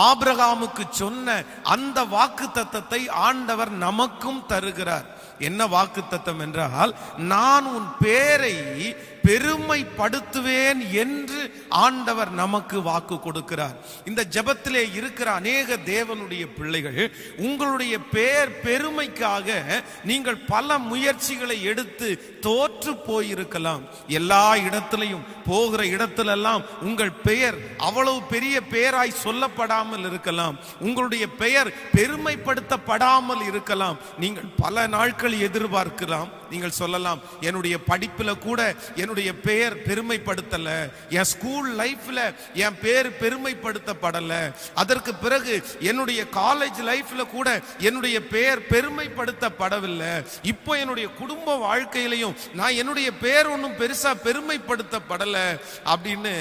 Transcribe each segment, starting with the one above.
ஆபிரகாமுக்கு சொன்ன அந்த வாக்குத்தத்தத்தை ஆண்டவர் நமக்கும் தருகிறார். என்ன வாக்குத்தத்தம் என்றால், நான் உன் பேரை பெருமைப்படுத்துவேன் என்று ஆண்டவர் நமக்கு வாக்கு கொடுக்கிறார். இந்த ஜெபத்திலே இருக்கிற அநேக தேவனுடைய பிள்ளைகள், உங்களுடைய பேர் பெருமைக்காக நீங்கள் பல முயற்சிகளை எடுத்து தோற்று போயிருக்கலாம். எல்லா இடத்திலையும் போகிற இடத்திலெல்லாம் உங்கள் பெயர் அவ்வளவு பெரிய பெயராய் சொல்லப்படாமல் இருக்கலாம். உங்களுடைய பெயர் பெருமைப்படுத்தப்படாமல் இருக்கலாம். நீங்கள் பல நாட்கள் எதிர்பார்க்கலாம். நீங்கள் சொல்லலாம், என்னுடைய படிப்புல கூட என்னுடைய பெயர் பெருமைப்படுத்தல, என் ஸ்கூல் லைஃப்ல என் பேர் பெருமைப்படுத்தப்படல, அதற்கு பிறகு என்னுடைய காலேஜ் லைஃப்ல கூட என்னுடைய பெயர் பெருமைப்படுத்தப்படவில்லை, இப்போ என்னுடைய குடும்ப வாழ்க்கையிலையும் நான் என்னுடைய பெயர் ஒன்றும் பெருசா பெருமைப்படுத்தப்படல அப்படின்னு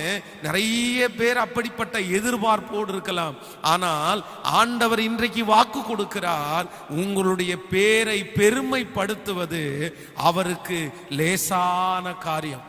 நிறைய பேர் அப்படிப்பட்ட எதிர்பார்ப்போடு இருக்கலாம். ஆனால் ஆண்டவர் இன்றைக்கு வாக்கு கொடுக்கிறார், உங்களுடைய பேரை பெருமைப்படுத்துவது அவருக்கு லேசான காரியம்.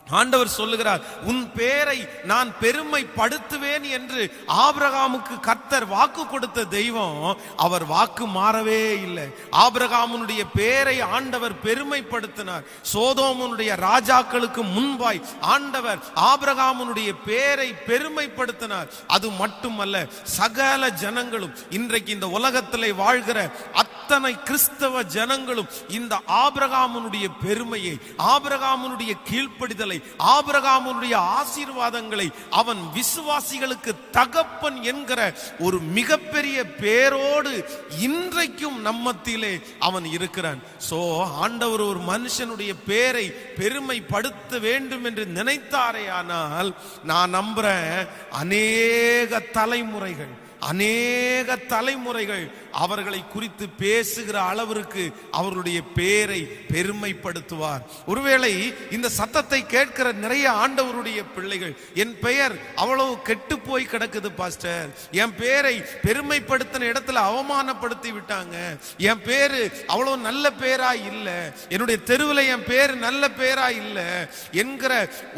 ஆண்டவர் சொல்லுகிறார், உன் பேரை நான் பெருமைப்படுத்துவேன் என்று ஆபிரகாமுக்கு கர்த்தர் வாக்கு கொடுத்த தெய்வம், அவர் வாக்கு மாறவே இல்லை. ஆபிரகாமுடைய பேரை ஆண்டவர் பெருமைப்படுத்தினார். சோதோமுடைய ராஜாக்களுக்கு முன்பாய் ஆண்டவர் ஆபிரகாமுடைய பேரை பெருமைப்படுத்தினார். அது மட்டுமல்ல, சகல ஜனங்களும், இன்றைக்கு இந்த உலகத்திலே வாழ்கிற அத்தனை கிறிஸ்தவ ஜனங்களும் இந்த ஆபிரகாமுடைய பெருமையை, ஆபிரகாமுடைய கீழ்ப்படிதலை, ஆபிரகாமுடைய ஆசீர்வாதங்களை, அவன் விசுவாசிகளுக்கு தகப்பன் என்கிற ஒரு மிகப்பெரிய பேரோடு இன்றைக்கும் நம்மத்திலே அவன் இருக்கிறான். சோ ஆண்டவர் ஒரு மனுஷனுடைய பேரை பெருமைப்படுத்த வேண்டும் என்று நினைத்தாரே, ஆனால் நான் நம்புறேன் அநேக தலைமுறைகள் அவர்களை குறித்து பேசுகிற அளவிற்கு அவர்களுடைய பேரை பெருமைப்படுத்துவார். ஒருவேளை இந்த சத்தத்தை கேட்கிற நிறைய ஆண்டவருடைய பிள்ளைகள், என் பெயர் அவ்வளவு கெட்டு போய் கிடக்குது பாஸ்டர், என் பேரை பெருமைப்படுத்தின இடத்துல அவமானப்படுத்தி விட்டாங்க, என் பேரு அவ்வளவு நல்ல பேரா இல்ல, என்னுடைய தெருவில் என் பேரு நல்ல பேரா இல்ல என்கிற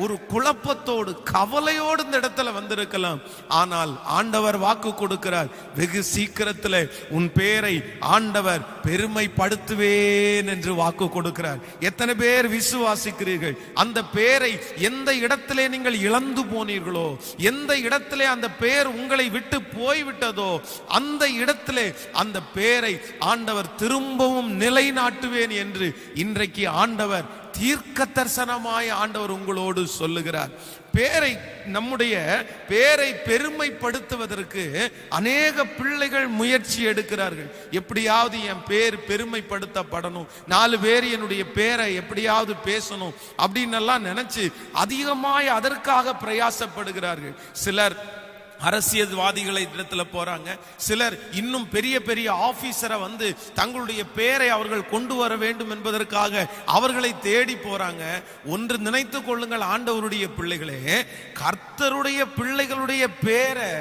ஒரு குழப்பத்தோடு கவலையோடு இந்த இடத்துல வந்திருக்கலாம். ஆனால் ஆண்டவர் வாக்கு கொடுக்கிறார், வெகு சீக்கிரத்தில் உன் பேரை ஆண்டவர் பெருமைப்படுத்துவேன் என்று வாக்கு கொடுக்கிறார். எத்தனை பேர் விசுவாசிக்கிறீர்கள்? அந்த பேரை எந்த இடத்திலே நீங்கள் இழந்து போனீர்களோ, எந்த இடத்திலே அந்த பேர் உங்களை விட்டு போய்விட்டதோ, அந்த இடத்திலே அந்த பேரை ஆண்டவர் திரும்பவும் நிலைநாட்டுவேன் என்று இன்றைக்கு ஆண்டவர் தீர்க்க தரிசனமாய் ஆண்டவர் உங்களோடு சொல்லுகிறார். பேரை, நம்முடைய பேரை பெருமைப்படுத்துவதற்கு அநேக பிள்ளைகள் முயற்சி எடுக்கிறார்கள். எப்படியாவது என் பேர் பெருமைப்படுத்தப்படணும், 4 பேர் என்னுடைய பேரை எப்படியாவது பேசணும் அப்படின்னு எல்லாம் நினைச்சு அதிகமாய் அதற்காக பிரயாசப்படுகிறார்கள். சிலர் அரசியல்வாதிகளை இடத்துல போறாங்க, சிலர் இன்னும் பெரிய பெரிய ஆபீசரை வந்து தங்களுடைய பேரை அவர்கள் கொண்டு வர வேண்டும் என்பதற்காக அவர்களை தேடி போறாங்க. ஒன்று நினைத்து கொள்ளுங்கள் ஆண்டவருடைய பிள்ளைகளே, கர்த்தருடைய பிள்ளைகளுடைய பேரை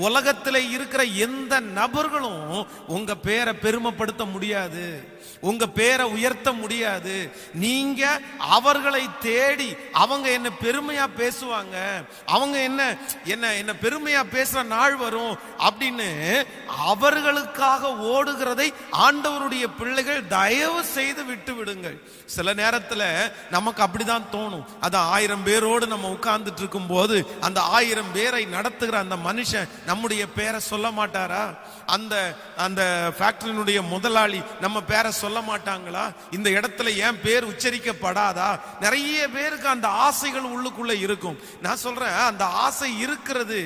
உலகத்தில் இருக்கிற எந்த நபர்களும் உங்க பேரை பெருமைப்படுத்த முடியாது, உங்க பேரை உயர்த்த முடியாது. நீங்க அவர்களை தேடி அவங்க என்ன பெருமையா பேசுவாங்க, அவங்க என்ன பெருமையா பேசுற நாள் வரும் அப்படின்னு அவர்களுக்காக ஓடுகிறதை ஆண்டவருடைய பிள்ளைகள் தயவு செய்து விட்டு விடுங்கள். சில நேரத்துல நமக்கு அப்படிதான் தோணும். அது 1000 பேரோடு நம்ம உட்கார்ந்துட்டு இருக்கும் போது அந்த 1000 பேரை நடத்துகிற அந்த மனுஷன் நம்முடைய பேரை சொல்ல மாட்டாரா? அந்த ஃபேக்டரியினுடைய முதலாளி நம்ம பேரை சொல்ல மாட்டாங்களா? இந்த இடத்துல ஏன் பேர் உச்சரிக்கப்படாதா? நிறைய பேருக்கு அந்த ஆசைகள் உள்ளுக்குள்ள இருக்கும். நான் சொல்றேன், அந்த ஆசை இருக்கிறது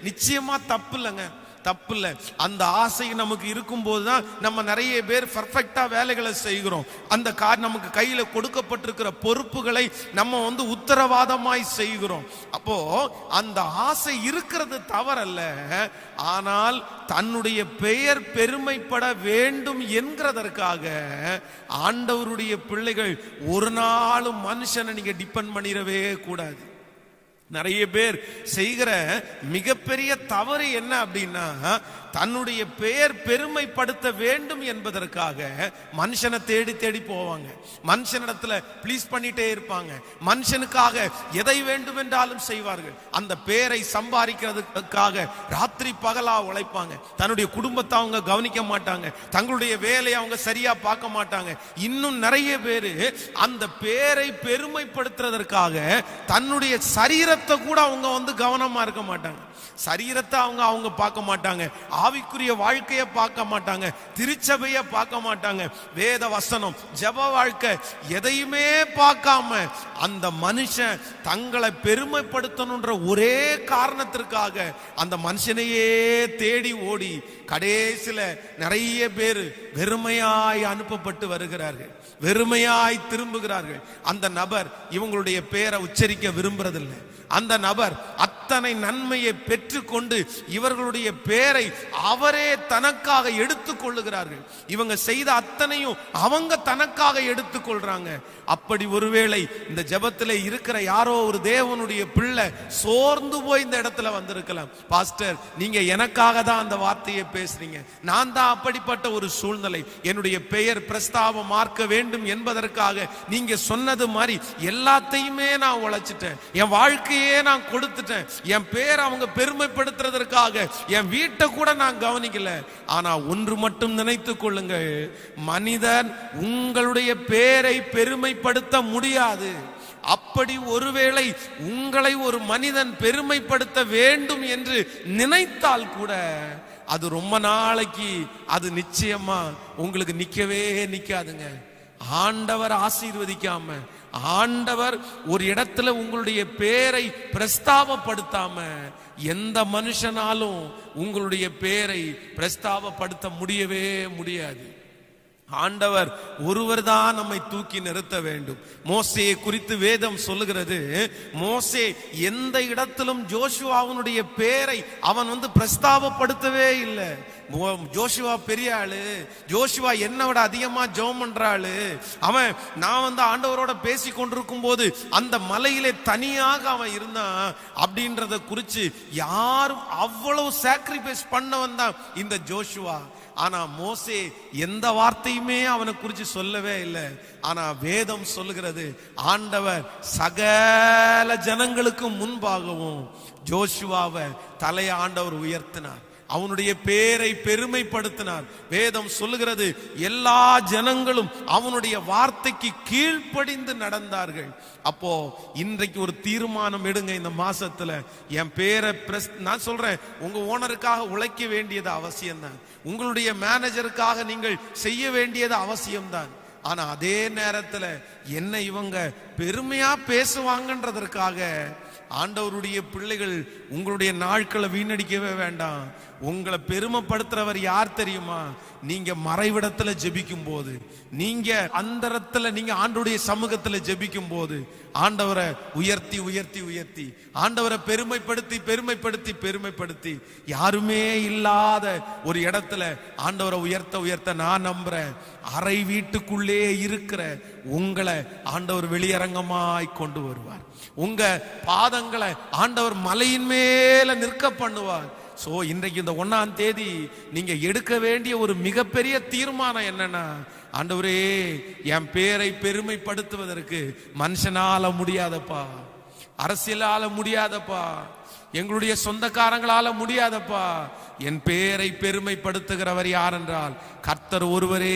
நிச்சயமா தப்பு இல்லைங்க, தப்பு இல்லை. அந்த ஆசை நமக்கு இருக்கும் போதுதான் நம்ம நிறைய பேர் பர்ஃபெக்டா வேலைகளை செய்கிறோம். அந்த நமக்கு கையில கொடுக்கப்பட்டிருக்கிற பொறுப்புகளை நம்ம உத்தரவாதமாய் செய்கிறோம். அப்போ அந்த ஆசை இருக்கிறது தவறல்ல, ஆனால் தன்னுடைய பெயர் பெருமைப்பட வேண்டும் என்கிறதற்காக ஆண்டவருடைய பிள்ளைகள் ஒரு நாளும் மனுஷனை நீங்க டிபெண்ட் பண்ணிடவே கூடாது. நிறைய பேர் செய்கிற மிகப்பெரிய தவறு என்ன அப்படின்னா, தன்னுடைய பெயர் பெருமைப்படுத்த வேண்டும் என்பதற்காக மனுஷனை தேடி தேடி போவாங்க. மனுஷனிடத்துல ப்ளீஸ் பண்ணிட்டே இருப்பாங்க. மனுஷனுக்காக எதை வேண்டும் என்றாலும் செய்வார்கள். அந்த பேரை சம்பாதிக்கிறதுக்காக ராத்திரி பகலா உழைப்பாங்க. தன்னுடைய குடும்பத்தை அவங்க கவனிக்க மாட்டாங்க. தங்களுடைய வேலையை அவங்க சரியா பார்க்க மாட்டாங்க. இன்னும் நிறைய பேரு அந்த பேரை பெருமைப்படுத்துறதற்காக தன்னுடைய சரீரத்தை கூட அவங்க கவனமா இருக்க மாட்டாங்க. சரீரத்தை அவங்க பார்க்க மாட்டாங்க. ஆவிக்குரிய வாழ்க்கையை பார்க்க மாட்டாங்க. திருச்சபையை பார்க்க மாட்டாங்க. வேத வசனம், ஜெப வாழ்க்கை எதையுமே பார்க்காம அந்த மனுஷன் தங்களை பெருமைப்படுத்தணுன்ற ஒரே காரணத்திற்காக அந்த மனுஷனையே தேடி ஓடி கடைசில நிறைய பேர் வெறுமையாய் அனுப்பப்பட்டு வருகிறார்கள். வெறுமையாய் திரும்புகிறார்கள். அந்த நபர் இவங்களுடைய பேரை உச்சரிக்க விரும்புறதில்லை. அந்த நபர் அத்தனை நன்மையை பெற்றுக்கொண்டு இவர்களுடைய பேரை அவரே தனக்காக எடுத்துக் கொள்ளுகிறார்கள். இவங்க செய்த அத்தனையும் அவங்க தனக்காக எடுத்துக் கொள்றாங்க. அப்படி ஒருவேளை இந்த ஜெபத்தில் இருக்கிற யாரோ ஒரு தேவனுடைய பிள்ளை சோர்ந்து போய் இந்த இடத்துல வந்திருக்கலாம். பாஸ்டர், நீங்க எனக்காக தான் அந்த வார்த்தையை பேசுறீங்க. நான் தான் அப்படிப்பட்ட ஒரு சூழ்நிலை. என்னுடைய பெயர் பிரஸ்தாபம் மார்க்க வேண்டும் என்பதற்காக நீங்க சொன்னது மாதிரி எல்லாத்தையுமே நான் உழைச்சிட்டேன். என் வாழ்க்கையே நான் கொடுத்துட்டேன். என் பேர் அவங்க பெருமைப்படுத்துறதற்காக என் வீட்டை கூட நான் கவனிக்கல. ஆனா ஒன்று மட்டும் நினைத்துக் கொள்ளுங்கள், மனிதன் உங்களுடைய பேரை பெருமைப்படுத்த முடியாது. அப்படி ஒருவேளை உங்களை ஒரு மனிதன் பெருமைப்படுத்த வேண்டும் என்று நினைத்தால் கூட அது ரொம்ப நாளைக்கு அது நிச்சயமா உங்களுக்கு நிக்கவே நிக்காதுங்க. ஆண்டவர் ஆசீர்வதிக்காம, ஆண்டவர் ஒரு இடத்துல உங்களுடைய பேரை பிரஸ்தாபப்படுத்தாம எந்த மனுஷனாலும் உங்களுடைய பேரை பிரஸ்தாபப்படுத்த முடியவே முடியாது. ஆண்டவர் ஒருவர் தான் நம்மை தூக்கி நிறுத்த வேண்டும். மோசேயை குறித்து வேதம் சொல்லுகிறது, மோசே எந்த இடத்திலும் ஜோஷுவாவுடைய பேரை அவன் பிரஸ்தாபப்படுத்தவே இல்லை. ஜோஷுவா பெரிய ஆளு, ஜோஷுவா என்னை விட அதிகமா ஜெபம் பண்றாளு, அவன் நான் ஆண்டவரோட பேசி கொண்டிருக்கும் போது அந்த மலையிலே தனியாக அவன் இருந்தான் அப்படின்றத குறிச்சு யாரும் அவ்வளவு சாக்ரிஃபைஸ் பண்ணவன் தான் இந்த ஜோஷுவா. ஆனா மோசே எந்த வார்த்தையுமே அவனை குறிச்சு சொல்லவே இல்லை. ஆனா வேதம் சொல்லுகிறது, ஆண்டவர் சகல ஜனங்களுக்கு முன்பாகவும் ஜோஷுவாவை தலையை ஆண்டவர் உயர்த்தினார். அவனுடைய பேரை பெருமைப்படுத்தினார். வேதம் சொல்லுகிறது, எல்லா ஜனங்களும் அவனுடைய வார்த்தைக்கு கீழ்ப்படிந்து நடந்தார்கள். அப்போ இன்றைக்கு ஒரு தீர்மானம் எடுங்க. இந்த மாசத்துல என் பேரை நான் சொல்றேன், உங்க ஓனருக்காக உழைக்க வேண்டியது அவசியம்தான். உங்களுடைய மேனேஜருக்காக நீங்கள் செய்ய வேண்டியது அவசியம்தான். ஆனா அதே நேரத்துல என்ன இவங்க பெருமையா பேசுவாங்கன்றதற்காக ஆண்டவருடைய பிள்ளைகள் உங்களுடைய நாட்களை வீணடிக்கவே வேண்டாம். உங்களை பெருமைப்படுத்துறவர் யார் தெரியுமா? நீங்க மறைவிடத்துல ஜெபிக்கும் போது, நீங்க அந்தரத்துல நீங்க ஆண்டவருடைய சமூகத்துல ஜெபிக்கும் போது ஆண்டவரை உயர்த்தி உயர்த்தி உயர்த்தி, ஆண்டவரை பெருமைப்படுத்தி பெருமைப்படுத்தி பெருமைப்படுத்தி, யாருமே இல்லாத ஒரு இடத்துல ஆண்டவரை உயர்த்த உயர்த்த நான் நம்புறேன், அறை வீட்டுக்குள்ளே இருக்கிற உங்களை ஆண்டவர் வெளியரங்கமாய் கொண்டு வருவார். உங்க பாதங்களை ஆண்டவர் மலையின் மேல நிற்க பண்ணுவார். சோ இன்றைக்கு இந்த 1ஆம் தேதி நீங்க எடுக்க வேண்டிய ஒரு மிகப்பெரிய தீர்மானம் என்னன்னா, ஆண்டவரே என் பேரை பெருமைப்படுத்துவதற்கு மனுஷனால முடியாதப்பா, அரசியலால முடியாதப்பா, எங்களுடைய சொந்தக்காரங்களால முடியாதப்பா. என் பேரை பெருமைப்படுத்துகிறவர் யார் என்றால் கர்த்தர் ஒருவரே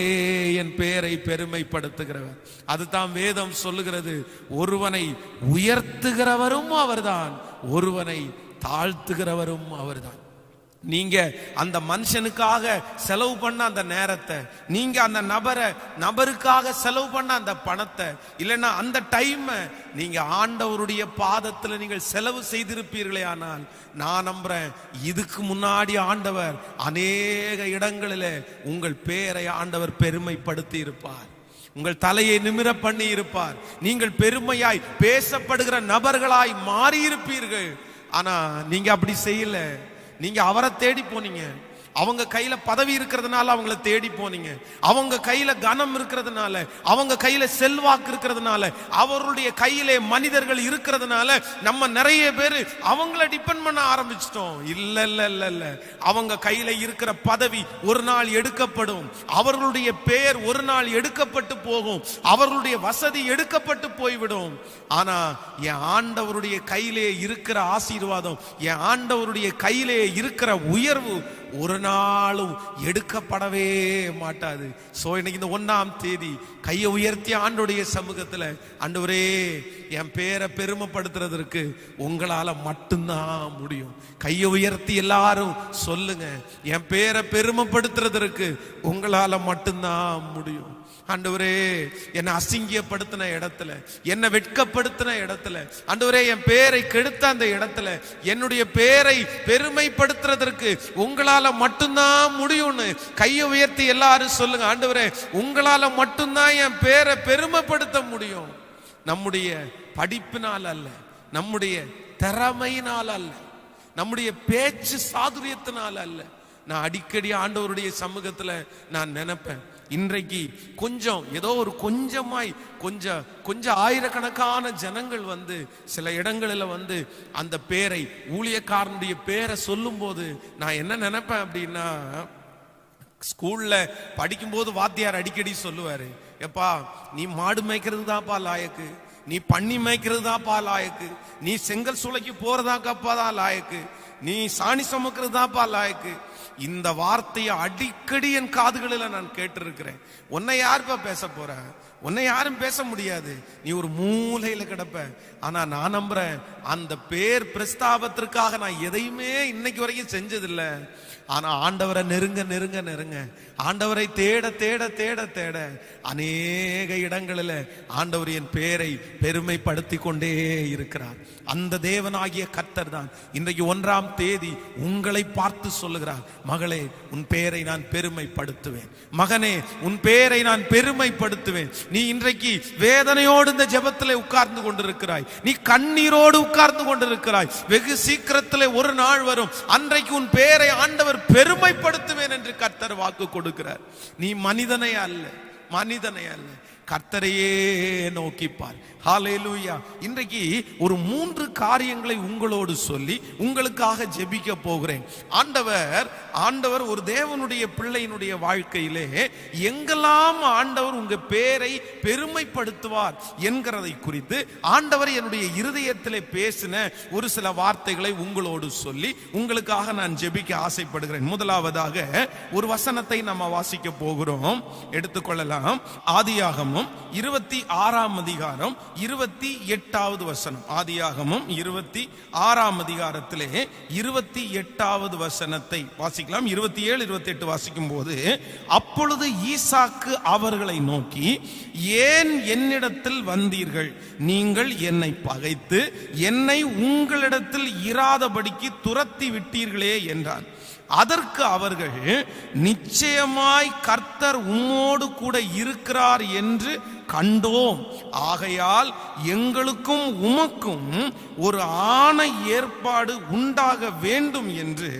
என் பேரை பெருமைப்படுத்துகிறவர். அதுதான் வேதம் சொல்லுகிறது, ஒருவனை உயர்த்துகிறவரும் அவர்தான், ஒருவனை தாழ்த்துகிறவரும் அவர்தான். நீங்க அந்த மனுஷனுக்காக செலவு பண்ண அந்த நேரத்தை, நீங்க அந்த நபருக்காக செலவு பண்ண அந்த பணத்தை, இல்லைன்னா அந்த டைம் நீங்க ஆண்டவருடைய பாதத்துல நீங்கள் செலவு செய்திருப்பீர்களே, ஆனால் நான் நம்புறேன் இதுக்கு முன்னாடி ஆண்டவர் அநேக இடங்களிலே உங்கள் பேரை ஆண்டவர் பெருமைப்படுத்தி இருப்பார். உங்கள் தலையை நிமிர பண்ணி இருப்பார். நீங்கள் பெருமையாய் பேசப்படுகிற நபர்களாய் மாறி இருப்பீர்கள். ஆனா நீங்க அப்படி செய்யல. நீங்க அவரை தேடி போனீங்க, அவங்க கையில பதவி இருக்கிறதுனால அவங்கள தேடி போனீங்க. அவங்க கையில கனம் இருக்கிறதுனால, அவங்க கையில செல்வாக்கு இருக்கிறதுனால, அவருடைய கையிலே மனிதர்கள் இருக்கிறதுனால நம்ம நிறைய பேர் அவங்கள டிபெண்ட் பண்ண ஆரம்பிச்சிட்டோம். இல்ல இல்ல இல்ல இல்ல, அவங்க கையில இருக்கிற பதவி ஒரு நாள் எடுக்கப்படும். அவர்களுடைய பெயர் ஒரு நாள் எடுக்கப்பட்டு போகும். அவர்களுடைய வசதி எடுக்கப்பட்டு போய்விடும். ஆனா என் ஆண்டவருடைய கையிலே இருக்கிற ஆசீர்வாதம், என் ஆண்டவருடைய கையிலே இருக்கிற உயர்வு ஒரு நாளும் எடுக்கப்படவே மாட்டாது. சோ இன்னைக்கு இந்த 1ஆம் தேதி கையை உயர்த்தி ஆண்டவருடைய சமூகத்துல, ஆண்டவரே என் பேரை பெருமைப்படுத்துறதற்கு உங்களால மட்டும்தான் முடியும். கையை உயர்த்தி எல்லாரும் சொல்லுங்க, என் பேரை பெருமைப்படுத்துறதற்கு உங்களால மட்டும்தான் முடியும். ஆண்டவரே என்னை அசிங்கப்படுத்தின இடத்துல, என்னை வெட்கப்படுத்தின இடத்துல, ஆண்டவரே என் பேரை கெடுத்த அந்த இடத்துல என்னுடைய பேரை பெருமைப்படுத்துறதற்கு உங்களால மட்டும்தான் முடியும்னு கையை உயர்த்தி எல்லாரும் சொல்லுங்க. ஆண்டவரே உங்களால மட்டும்தான் என் பேரை பெருமைப்படுத்த முடியும். நம்முடைய படிப்பினால் அல்ல, நம்முடைய திறமையினால் அல்ல, நம்முடைய பேச்சு சாதுரியத்தினால் அல்ல. நான் அடிக்கடி ஆண்டவருடைய சமூகத்துல நான் நினைப்பேன், இன்றைக்கு கொஞ்சம் ஏதோ ஒரு கொஞ்சமாய் கொஞ்சம் ஆயிரக்கணக்கான ஜனங்கள் வந்து சில இடங்களில் வந்து அந்த பேரை, ஊழியக்காரனுடைய பேரை சொல்லும் போது நான் என்ன நினைப்பேன் அப்படின்னா, ஸ்கூல்ல படிக்கும்போது வாத்தியார் அடிக்கடி சொல்லுவாரு, எப்பா நீ மாடு மேய்க்கிறது தான்ப்பா லாயக்கு, நீ பண்ணி மேய்க்கிறது தான்ப்பா லாயக்கு, நீ செங்கல் சூளைக்கு போறதாக்கப்பா தான் லாயக்கு, நீ சாணி சுமக்கிறது தான்ப்பா லாயக்கு. இந்த வார்த்தையை அடிக்கடி என் காதுகளில் நான் கேட்டிருக்கிறேன். உன்னை யாருப்பா பேச போற? உன்னை யாரும் பேச முடியாது, நீ ஒரு மூலையில கிடப்ப. ஆனா நான் நம்புறேன், அந்த பேர் பிரஸ்தாபத்திற்காக நான் எதையுமே இன்னைக்கு வரைக்கும் செஞ்சதில்லை. ஆனா ஆண்டவரை நெருங்க நெருங்க நெருங்க, ஆண்டவரை தேட தேட தேட தேட அநேக இடங்களில் ஆண்டவர் என் பேரை பெருமைப்படுத்தி கொண்டே இருக்கிறார். அந்த தேவனாகிய கர்த்தர் தான் இன்றைக்கு 1ஆம் தேதி உங்களை பார்த்து சொல்லுகிறார், மகளே உன் பேரை நான் பெருமைப்படுத்துவேன், மகனே உன் பேரை நான் பெருமைப்படுத்துவேன். நீ இன்றைக்கு வேதனையோடு இந்த ஜெபத்திலே உட்கார்ந்து கொண்டிருக்கிறாய், நீ கண்ணீரோடு உட்கார்ந்து கொண்டிருக்கிறாய். வெகு சீக்கிரத்திலே ஒரு நாள் வரும், அன்றைக்கு உன் பேரை ஆண்டவர் பெருமைப்படுத்துவேன் என்று கர்த்தர் வாக்கு கொடுக்கிறார். நீ மனிதனை அல்ல, மனிதனை அல்ல, கர்த்தரையே நோக்கிப்பார். ஹல்லேலூயா. இன்றைக்கு ஒரு 3 காரியங்களை உங்களோடு சொல்லி உங்களுக்காக ஜெபிக்க போகிறேன். ஆண்டவர் ஒரு தேவனுடைய பிள்ளையினுடைய வாழ்க்கையிலே எங்கெல்லாம் ஆண்டவர் உங்க பேரை பெருமைப்படுத்துவார் என்கிறதை குறித்து ஆண்டவர் என்னுடைய இருதயத்திலே பேசின ஒரு சில வார்த்தைகளை உங்களோடு சொல்லி உங்களுக்காக நான் ஜெபிக்க ஆசைப்படுகிறேன். முதலாவதாக ஒரு வசனத்தை நம்ம வாசிக்க போகிறோம், எடுத்துக்கொள்ளலாம். ஆதியாகமம் 26ஆம் அதிகாரம் 28வது வசனம். ஆதியாகமம் 26ஆம் அதிகாரத்திலே 28வது வசனத்தை வாசிக்கலாம். 27 28 வாசிக்கும் போது, அப்பொழுது ஈசாக்கு அவர்களை நோக்கி, ஏன் என்னிடத்தில் வந்தீர்கள்? நீங்கள் என்னை பகைத்து என்னை உங்களிடத்தில் இராதபடிக்கு துரத்தி விட்டீர்களே என்றான். அதற்கு அவர்கள், நிச்சயமாய் கர்த்தர் உம்மோடு கூட இருக்கிறார் என்று கண்டோம், ஆகையால் எங்களுக்கும் உமக்கும் ஒரு ஆணை ஏற்பாடு உண்டாக வேண்டும் என்று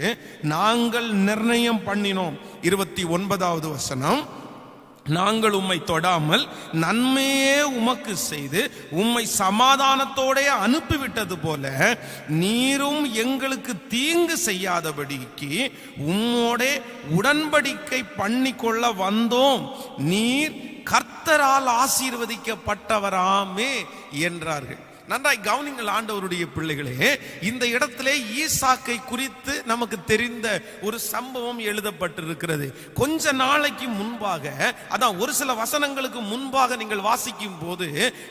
நாங்கள் நிர்ணயம் பண்ணினோம். 29வது வசனம், நாங்கள் உம்மை தொடாமல் நன்மையே உமக்கு செய்து உம்மை சமாதானத்தோட அனுப்பிவிட்டது போல நீரும் எங்களுக்கு தீங்கு செய்யாதபடிக்கு உம்மோட உடன்படிக்கை பண்ணிக்கொள்ள வந்தோம். நீர் கர்த்தரால் ஆசீர்வதிக்கப்பட்டவராமே என்றார்கள். நன்றாய் கவனிங்கள் ஆண்டவருடைய பிள்ளைகளே, இந்த இடத்திலே ஈசாக்கை குறித்து நமக்கு தெரிந்த ஒரு சம்பவம் எழுதப்பட்டிருக்கிறது. கொஞ்ச நாளைக்கு முன்பாக, அதான் ஒரு சில வசனங்களுக்கு முன்பாக நீங்கள் வாசிக்கும் போது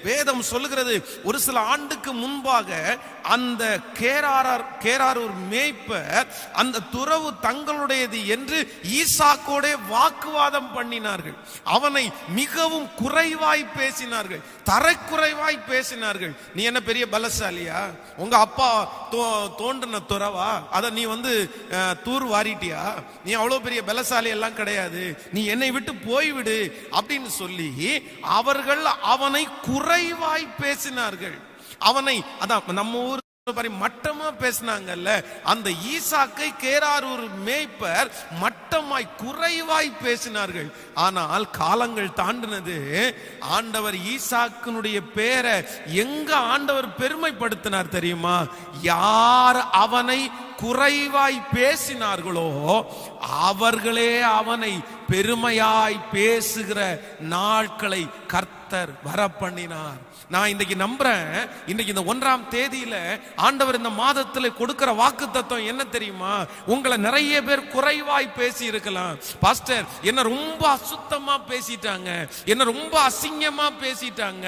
வேதம் சொல்லுகிறது, ஒரு சில ஆண்டுக்கு முன்பாக அந்த கேராரூர் மேய்ப்பர் அந்த துறவு தங்களுடையது என்று ஈசாக்கோட வாக்குவாதம் பண்ணினார்கள். அவனை மிகவும் குறைவாய் பேசினார்கள், தரக்குறைவாய் பேசினார்கள். நீ என்ன பெரிய பலசாலியா? உங்க அப்பா தோண்டின துறவா, அத நீ வந்து தூர் வாரிட்டியா? நீ அவ்வளவு பெரிய பலசாலி எல்லாம் கிடையாது, நீ என்னை விட்டு போய்விடு அப்படின்னு சொல்லி அவர்கள் அவனை குறைவாய் பேசினார்கள். அவனை, அதான் நம்ம ஊர் மட்டமா பேசினாங்கல்ல, அந்த ஈசாக்கை கேரார் ஒரு மேய்ப்பர் மட்டமாய் குறைவாய் பேசினார்கள். ஆனால் காலங்கள் தாண்டினது. ஆண்டவர் ஈசாக்கினுடைய பேரை எங்க ஆண்டவர் பெருமைப்படுத்தினார் தெரியுமா? யார் அவனை குறைவாய் பேசினார்களோ அவர்களே அவனை பெருமையாய் பேசுகிற நாட்களை கர்த்தர் வரப்பண்ணினார். நான் இன்னைக்கு நம்புறேன், இன்னைக்கு இந்த 1ஆம் தேதியில ஆண்டவர் இந்த மாதத்துல கொடுக்கிற வாக்குத்தத்தம் என்ன தெரியுமா? உங்களை நிறைய பேர் குறைவாய் பேசி இருக்கலாம். பாஸ்டர் என்ன ரொம்ப அசுத்தமா பேசிட்டாங்க, என்ன ரொம்ப அசிங்கமா பேசிட்டாங்க.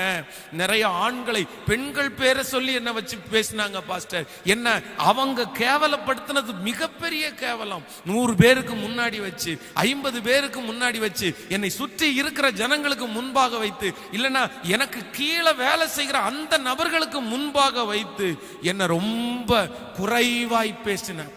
நிறைய ஆண்களை பெண்கள் பேரை சொல்லி என்ன வச்சு பேசினாங்க பாஸ்டர். என்ன அவங்க கேவலப்படுத்தினது மிகப்பெரிய கேவலம். 100 பேருக்கு முன்னாடி வச்சு, 50 பேருக்கு முன்னாடி வச்சு, என்னை சுற்றி இருக்கிற ஜனங்களுக்கு முன்பாக வைத்து, இல்லைன்னா எனக்கு கீழே வேலை செய்கிற அந்த நபர்களுக்கு முன்பாக வைத்து என்ன ரொம்ப குறைவாய் பேசினார்.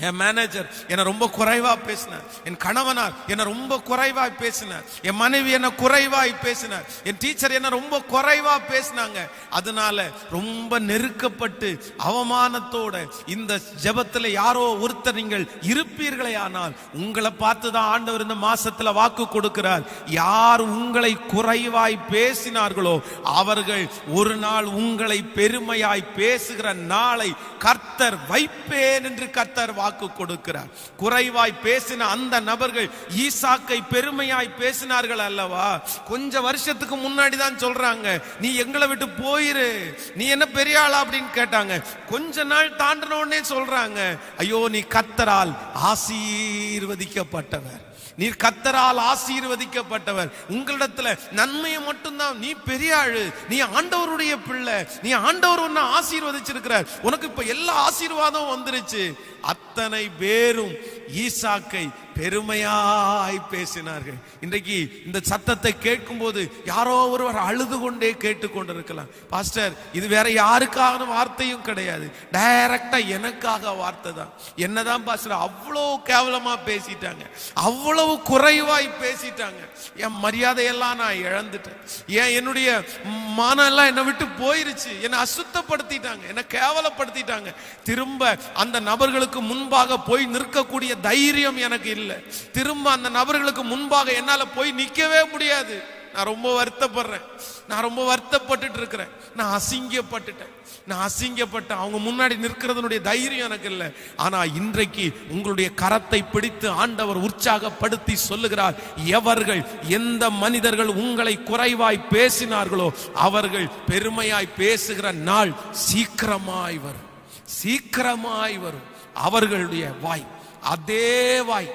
என் மேனேஜர் என்ன ரொம்ப குறைவா பேசினார், என் கணவனார் என்ன ரொம்ப குறைவாய் பேசினார், என் மனைவி என்ன குறைவாய் பேசினார், என் டீச்சர் என்ன ரொம்ப குறைவா பேசினாங்க. அதனால ரொம்ப நெருக்கப்பட்டு அவமானத்தோட இந்த ஜெபத்துல யாரோ ஒருத்தர் நீங்கள் இருப்பீர்களே, ஆனால் உங்களை பார்த்துதான் ஆண்டவர் இந்த மாசத்துல வாக்கு கொடுக்கிறார். யார் உங்களை குறைவாய் பேசினார்களோ அவர்கள் ஒரு நாள் உங்களை பெருமையாய் பேசுகிற நாளை கர்த்தர் வைப்பேன் என்று கர்த்தர் வாக்கு கொடுக்கிறார். குறைவாய் பேசின அந்த நபர்கள் ஈசாக்கை பெருமையாய் பேசினார்கள் அல்லவா? கொஞ்ச வருஷத்துக்கு முன்னாடி தான் சொல்றாங்க, நீ எங்களை விட்டு போயிரு, நீ என்ன பெரிய ஆளா அப்படின்னு கேட்டாங்க. கொஞ்ச நாள் தாண்டின உடனே சொல்றாங்க, ஐயோ நீ கர்த்தரால் ஆசீர்வதிக்கப்பட்டவர், நீர் கர்த்தரால் ஆசீர்வதிக்கப்பட்டவர், உங்களிடத்துல நன்மையை மட்டும்தான், நீ பெரிய ஆளு, நீ ஆண்டவருடைய பிள்ளை, நீ ஆண்டவர் உன்னை ஆசீர்வதிச்சிருக்கிறார், உனக்கு இப்ப எல்லா ஆசீர்வாதம் வந்துருச்சு. அத்தனை பேரும் ஈசாக்கை பெருமையாய் பேசினார்கள். இன்றைக்கு இந்த சத்தத்தை கேட்கும் போது யாரோ ஒருவர் அழுது கொண்டே கேட்டுக்கொண்டிருக்கலாம். பாஸ்டர் இது வேற யாருக்கான வார்த்தையும் கிடையாது, டைரக்டா எனக்காக வார்த்தை தான். என்னதான் பாஸ்டர் அவ்வளவு கேவலமா பேசிட்டாங்க, அவ்வளவு குறைவாய் பேசிட்டாங்க, என் மரியாதையெல்லாம் நான் இழந்துட்டேன், ஏன் என்னுடைய மானம் எல்லாம் என்னை விட்டு போயிருச்சு, என்னை அசுத்தப்படுத்திட்டாங்க, என்னை கேவலப்படுத்திட்டாங்க. திரும்ப அந்த நபர்களுக்கு முன்பாக போய் நிற்கக்கூடிய தைரியம் எனக்கு இல்லை. திரும்ப அந்த நபர்களுக்கு முன்பாக என்னால போய் நிக்கவே முடியாது. நான் ரொம்ப வருத்தப்படுறேன், நான் ரொம்ப வருத்தப்பட்டு இருக்கிறேன், நான் அசிங்கப்பட்டுட்டேன், நான் அசிங்கப்பட்டேன். அவங்க முன்னாடி நிற்கிறதுனுடைய தைரியம் எனக்கு இல்லை. ஆனா இன்றைக்கு உங்களுடைய கரத்தை பிடித்து ஆண்டவர் உற்சாகப்படுத்தி சொல்லுகிறார், எவர்கள் எந்த மனிதர்கள் உங்களை குறைவாய் பேசினார்களோ அவர்கள் பெருமையாய் பேசுகிற நாள் சீக்கிரமாய் வரும், சீக்கிரமாய் வரும். அவர்களுடைய வாய், அதே வாய்,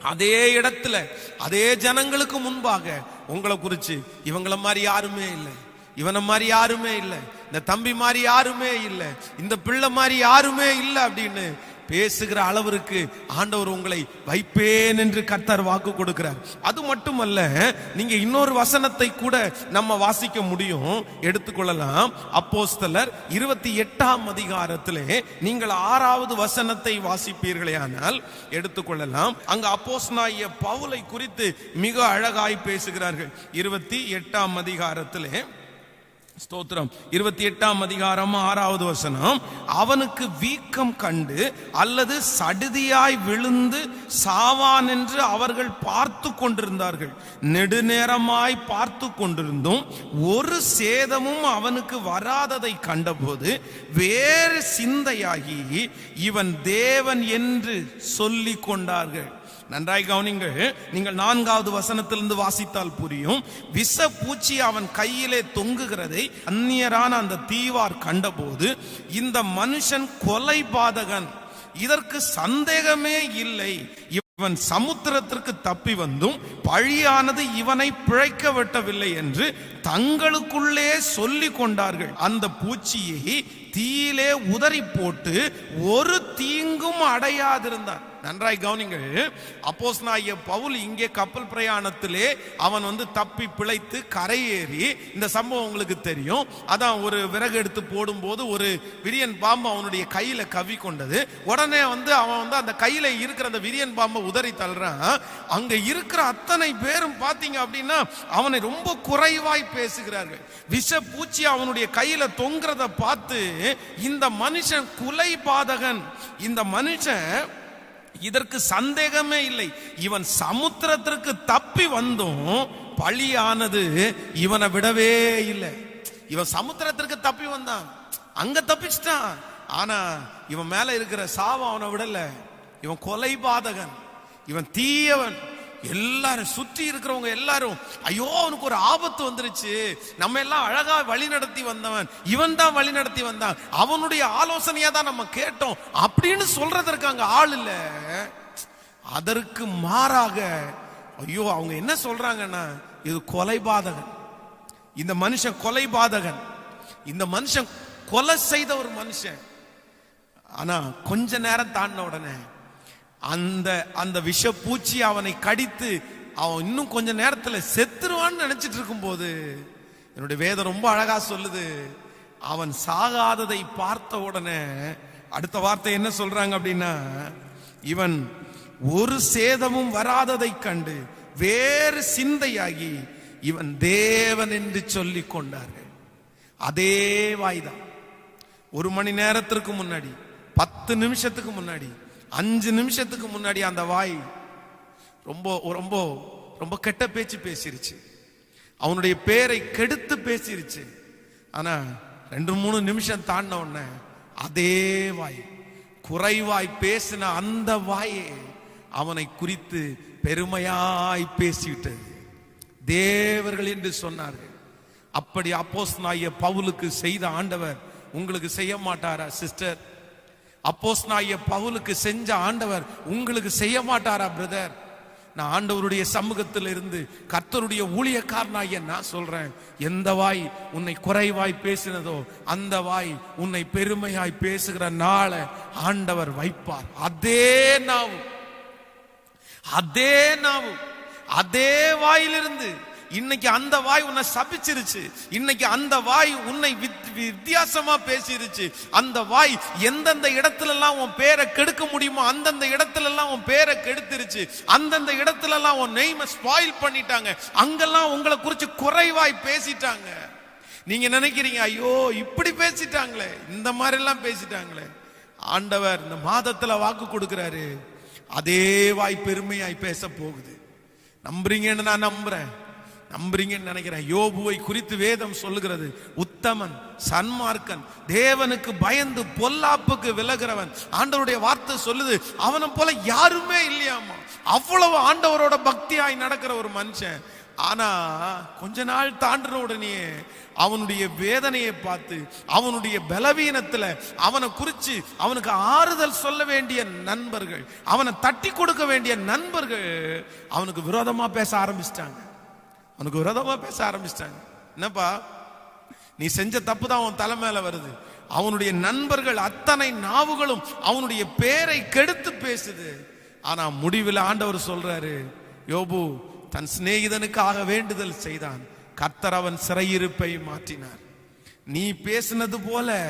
அதே இடத்துல, அதே ஜனங்களுக்கு முன்பாக உங்களை குறிச்சு இவங்கள மாதிரி யாருமே இல்லை, இவனை மாதிரி யாருமே இல்லை, இந்த தம்பி மாதிரி யாருமே இல்லை, இந்த பிள்ளை மாதிரி யாருமே இல்லை அப்படின்னு பேசுகிற அளவிற்கு ஆண்டவர் உங்களை வைப்பேன் என்று கர்த்தர் வாக்கு கொடுக்கிறார். அது மட்டுமல்ல, நீங்க இன்னொரு வசனத்தை கூட நம்ம வாசிக்க முடியும், எடுத்துக்கொள்ளலாம். அப்போஸ்தலர் 28ஆம் அதிகாரத்திலே நீங்கள் 6வது வசனத்தை வாசிப்பீர்களே ஆனால் எடுத்துக்கொள்ளலாம். அங்க அப்போஸ்தலனாகிய பவுலை குறித்து மிக அழகாய் பேசுகிறார்கள். 28ஆம் அதிகாரத்திலே, ஸ்தோத்திரம், 28ஆம் அதிகாரம் 6வது வசனம், அவனுக்கு வீக்கம் கண்டு அல்லது சடுதியாய் விழுந்து சாவான் என்று அவர்கள் பார்த்து கொண்டிருந்தார்கள். நெடுநேரமாய் பார்த்து கொண்டிருந்தும் ஒரு சேதமும் அவனுக்கு வராததை கண்டபோது வேறு சிந்தையாகி இவன் தேவன் என்று சொல்லிக் கொண்டார்கள். நன்றாய் கவனிங்கள், நீங்கள் 4வது வசனத்திலிருந்து வாசித்தால் புரியும். விஷ பூச்சி அவன் கையிலே தொங்குகிறதை அந்நியரான அந்த தீவார் கண்டபோது, இந்த மனுஷன் கொலைபாதகன், இதற்கு சந்தேகமே இல்லை, இவன் சமுத்திரத்திற்கு தப்பி வந்தும் பழியானது இவனை பிழைக்க விட்டவில்லை என்று தங்களுக்குள்ளே சொல்லி கொண்டார்கள். அந்த பூச்சியை தீயிலே உதறி போட்டு ஒரு தீங்கும் அடையாதிருந்தான். நன்றாய் கவனிங்கள். அப்போஸ்தலனாகிய பவுல் இங்கே கப்பல் பிரயாணத்திலே அவன் தப்பி பிழைத்து கரையேறி, இந்த சம்பவம் உங்களுக்கு தெரியும். அதான் ஒரு விறகு எடுத்து போடும்போது ஒரு விரியன் பாம்பு அவனுடைய கையில கவி கொண்டது. உடனே அவன் அந்த கையில இருக்கிற அந்த விரியன் பாம்பை உதறி தள்ளுறான். அங்க இருக்கிற அத்தனை பேரும் பாத்தீங்க அப்படின்னா அவனை ரொம்ப குறைவாய் பேசுகிறார்கள். விஷ பூச்சி அவனுடைய கையில தொங்குறத பார்த்து இந்த மனுஷன் கொலை பாதகன், இந்த மனுஷன் இதற்கு சந்தேகமே இல்லை, இவன் சமுத்திரத்திற்கு தப்பி வந்தும் பழியானது இவனை விடவே இல்லை. இவன் சமுத்திரத்திற்கு தப்பி வந்தான், அங்க தப்பிச்சிட்டான். ஆனா இவன் மேல இருக்கிற சாபம் அவனை விடல. இவன் கொலை பாதகன், இவன் தீயவன். எல்லாரும் சுற்றி இருக்கிறவங்க எல்லாரும் ஐயோ அவனுக்கு ஒரு ஆபத்து வந்துருச்சு, நம்ம எல்லாம் அழகா வழி நடத்தி வந்தவன், இவன் தான் வழி நடத்தி வந்தான், அவனுடைய ஆலோசனையா தான் நம்ம கேட்டோம் அப்படின்னு சொல்றதற்கு அங்க ஆள் இல்ல. அதற்கு மாறாக ஐயோ அவங்க என்ன சொல்றாங்கன்னா, இது கொலைபாதகன், இந்த மனுஷன் கொலைபாதகன், இந்த மனுஷன் கொலை செய்த ஒரு மனுஷன். ஆனா கொஞ்ச நேரம் தாண்டின உடனே அந்த விஷ பூச்சி அவனை கடித்து அவன் இன்னும் கொஞ்ச நேரத்துல செத்துருவான்னு நினைச்சிட்டு இருக்கும் போது என்னுடைய வேதம் ரொம்ப அழகா சொல்லுது, அவன் சாகாததை பார்த்த உடனே அடுத்த வார்த்தை என்ன சொல்றாங்க அப்படின்னா, இவன் ஒரு சேதமும் வராததை கண்டு வேறு சிந்தையாகி இவன் தேவன் என்று சொல்லிக் கொண்டார்கள். அதே வாய்தான். ஒரு மணி நேரத்திற்கு முன்னாடி, 10 நிமிஷத்துக்கு முன்னாடி, 5 நிமிஷத்துக்கு முன்னாடி அந்த வாய் ரொம்ப ரொம்ப ரொம்ப கெட்ட பேச்சு பேசிருச்சு, அவனுடைய பேரை கெடுத்து பேசிருச்சு. ஆனா 2-3 நிமிஷம் தாண்டின உடனே அதே வாய், குறைவாய் பேசின அந்த வாயே அவனை குறித்து பெருமையாய் பேசிவிட்டது. தேவர்கள் என்று சொன்னார்கள். அப்படி அப்போஸ்தலனாகிய பவுலுக்கு செய்த ஆண்டவர் உங்களுக்கு செய்ய மாட்டாரா சிஸ்டர்? அப்போஸ்தலனாகிய பவுலுக்கு செஞ்ச ஆண்டவர் உங்களுக்கு செய்ய மாட்டாரா பிரதர்? நான் ஆண்டவருடைய சமூகத்தில் இருந்து கர்த்தருடைய ஊழியக்காரனாகிய நான் சொல்றேன், எந்த வாய் உன்னை குறைவாய் பேசினதோ அந்த வாய் உன்னை பெருமையாய் பேசுகிற நாளை ஆண்டவர் வைப்பார். அதே நாவு, அதே வாயிலிருந்து இன்னைக்கு அந்த வாய் உன்னை சபிச்சிருச்சு, இன்னைக்கு அந்த வாய் உன்னை வித்தியாசமா பேசிருச்சு. அந்த வாய் எந்தெந்த இடத்துல எல்லாம் உன் பேரை கெடுக்க முடியுமோ அந்தந்த இடத்துல எல்லாம் உன் பேரை கெடுத்துருச்சு. அந்தந்த இடத்துல எல்லாம் உன் நெய்மை ஸ்பாயில் பண்ணிட்டாங்க, அங்கெல்லாம் உங்களை குறிச்சு குறைவாய் பேசிட்டாங்க. நீங்க நினைக்கிறீங்க ஐயோ இப்படி பேசிட்டாங்களே, இந்த மாதிரி எல்லாம் பேசிட்டாங்களே. ஆண்டவர் இந்த மாதத்துல வாக்கு கொடுக்கிறாரு, அதே வாய் பெருமையாய் பேச போகுது. நம்புறீங்கன்னு நான் நம்புறேன், நம்புறீங்கன்னு நினைக்கிறேன். யோபுவை குறித்து வேதம் சொல்லுகிறது, உத்தமன், சன்மார்க்கன், தேவனுக்கு பயந்து பொல்லாப்புக்கு விலகிறவன். ஆண்டவருடைய வார்த்தை சொல்லுது அவனை போல யாருமே இல்லையாமா. அவ்வளவு ஆண்டவரோட பக்தியாய் நடக்கிற ஒரு மனுஷன். ஆனா கொஞ்ச நாள் தாண்டின உடனே அவனுடைய வேதனையை பார்த்து, அவனுடைய பலவீனத்துல அவனை குறிச்சு அவனுக்கு ஆறுதல் சொல்ல வேண்டிய நண்பர்கள், அவனை தட்டி கொடுக்க வேண்டிய நண்பர்கள் அவனுக்கு விரோதமா பேச ஆரம்பிச்சிட்டாங்க. அவனுக்கு விரோதமா பேச ஆரம்பிச்சிட்டாங்க. என்னப்பா நீ செஞ்ச தப்பு தான் உன் தலை மேல வருது. அவனுடைய நண்பர்கள் அத்தனை நாவுகளும் அவனுடைய பேரை கெடுத்து பேசுது. ஆனா முடிவில் ஆண்டவர் சொல்றாரு, யோபு தன் சிநேகிதனுக்காக வேண்டுதல் செய்தான், கர்த்தர் அவன் சிறையிருப்பை மாற்றினார். நீ பேசினது போல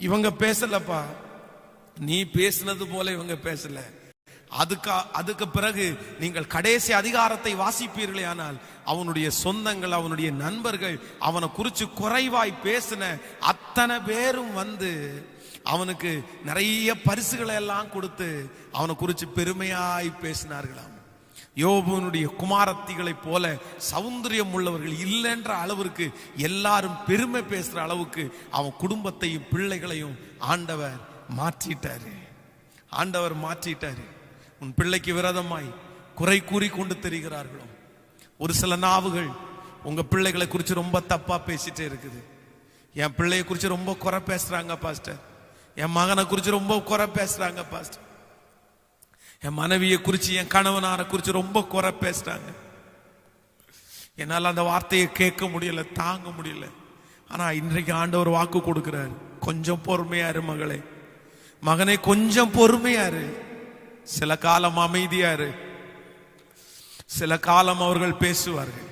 இவங்க பேசலப்பா, நீ பேசினது போல இவங்க பேசல. அதுக்கு பிறகு நீங்கள் கடைசி அதிகாரத்தை வாசிப்பீர்களே ஆனால் அவனுடைய சொந்தங்கள், அவனுடைய நண்பர்கள் அவனை குறிச்சு குறைவாய் பேசின அத்தனை பேரும் வந்து அவனுக்கு நிறைய பரிசுகளை எல்லாம் கொடுத்து அவனை குறிச்சு பெருமையாய் பேசினார்களாம். யோபுனுடைய குமாரத்திகளை போல சௌந்தரியம் உள்ளவர்கள் இல்லைன்ற அளவிற்கு எல்லாரும் பெருமை பேசுற அளவுக்கு அவன் குடும்பத்தையும் பிள்ளைகளையும் ஆண்டவர் மாற்றிட்டாரு. ஆண்டவர் மாற்றிட்டாரு. உன் பிள்ளைக்கு விரோதமாய் குறை கூறி கொண்டு தெரிகிறார்களோ ஒரு சில நாவுகள் உங்க பிள்ளைகளை குறித்து ரொம்ப தப்பா பேசிட்டே இருக்குது. என் பிள்ளைய குறித்து ரொம்ப குறை பேசுறாங்க பாஸ்டர், என் மகனை குறித்து ரொம்ப குறை பேசுறாங்க பாஸ்டர், என் மனைவியை குறித்து என் கணவனாரை குறித்து ரொம்ப குறை பேசுறாங்க. என்னால் அந்த வார்த்தையை கேட்க முடியல, தாங்க முடியல. ஆனா இன்றைக்கு ஆண்டவர் வாக்கு கொடுக்கிறார், கொஞ்சம் பொறுமையாரு மகளே, மகனே கொஞ்சம் பொறுமையாரு. சில காலம் அமைதியா இரு. சில காலம் அவர்கள் பேசுவார்கள்,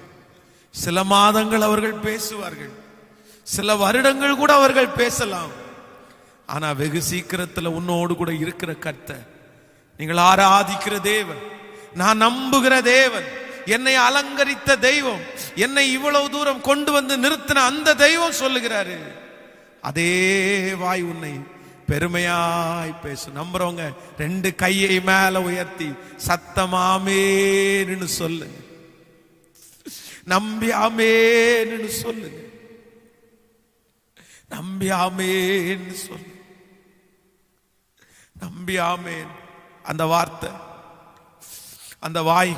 சில மாதங்கள் அவர்கள் பேசுவார்கள், சில வருடங்கள் கூட அவர்கள் பேசலாம். ஆனா வெகு சீக்கிரத்துல உன்னோடு கூட இருக்கிற கர்த்தர், நீங்கள் ஆராதிக்கிற தேவன், நான் நம்புகிற தேவன், என்னை அலங்கரித்த தெய்வம், என்னை இவ்வளவு தூரம் கொண்டு வந்து நிறுத்தின அந்த தெய்வம் சொல்லுகிறாரு, அதே வாய் உன்னை பெருமையாய் பேசும். நம்புறவங்க 2 கையை மேல உயர்த்தி சத்தமாமேன்னு சொல்லுங்க. நம்பி ஆமேன்னு சொல்லுங்க. நம்பி ஆமேன்னு சொல்லு. நம்பி ஆமேன். அந்த வார்த்தை, அந்த வாய்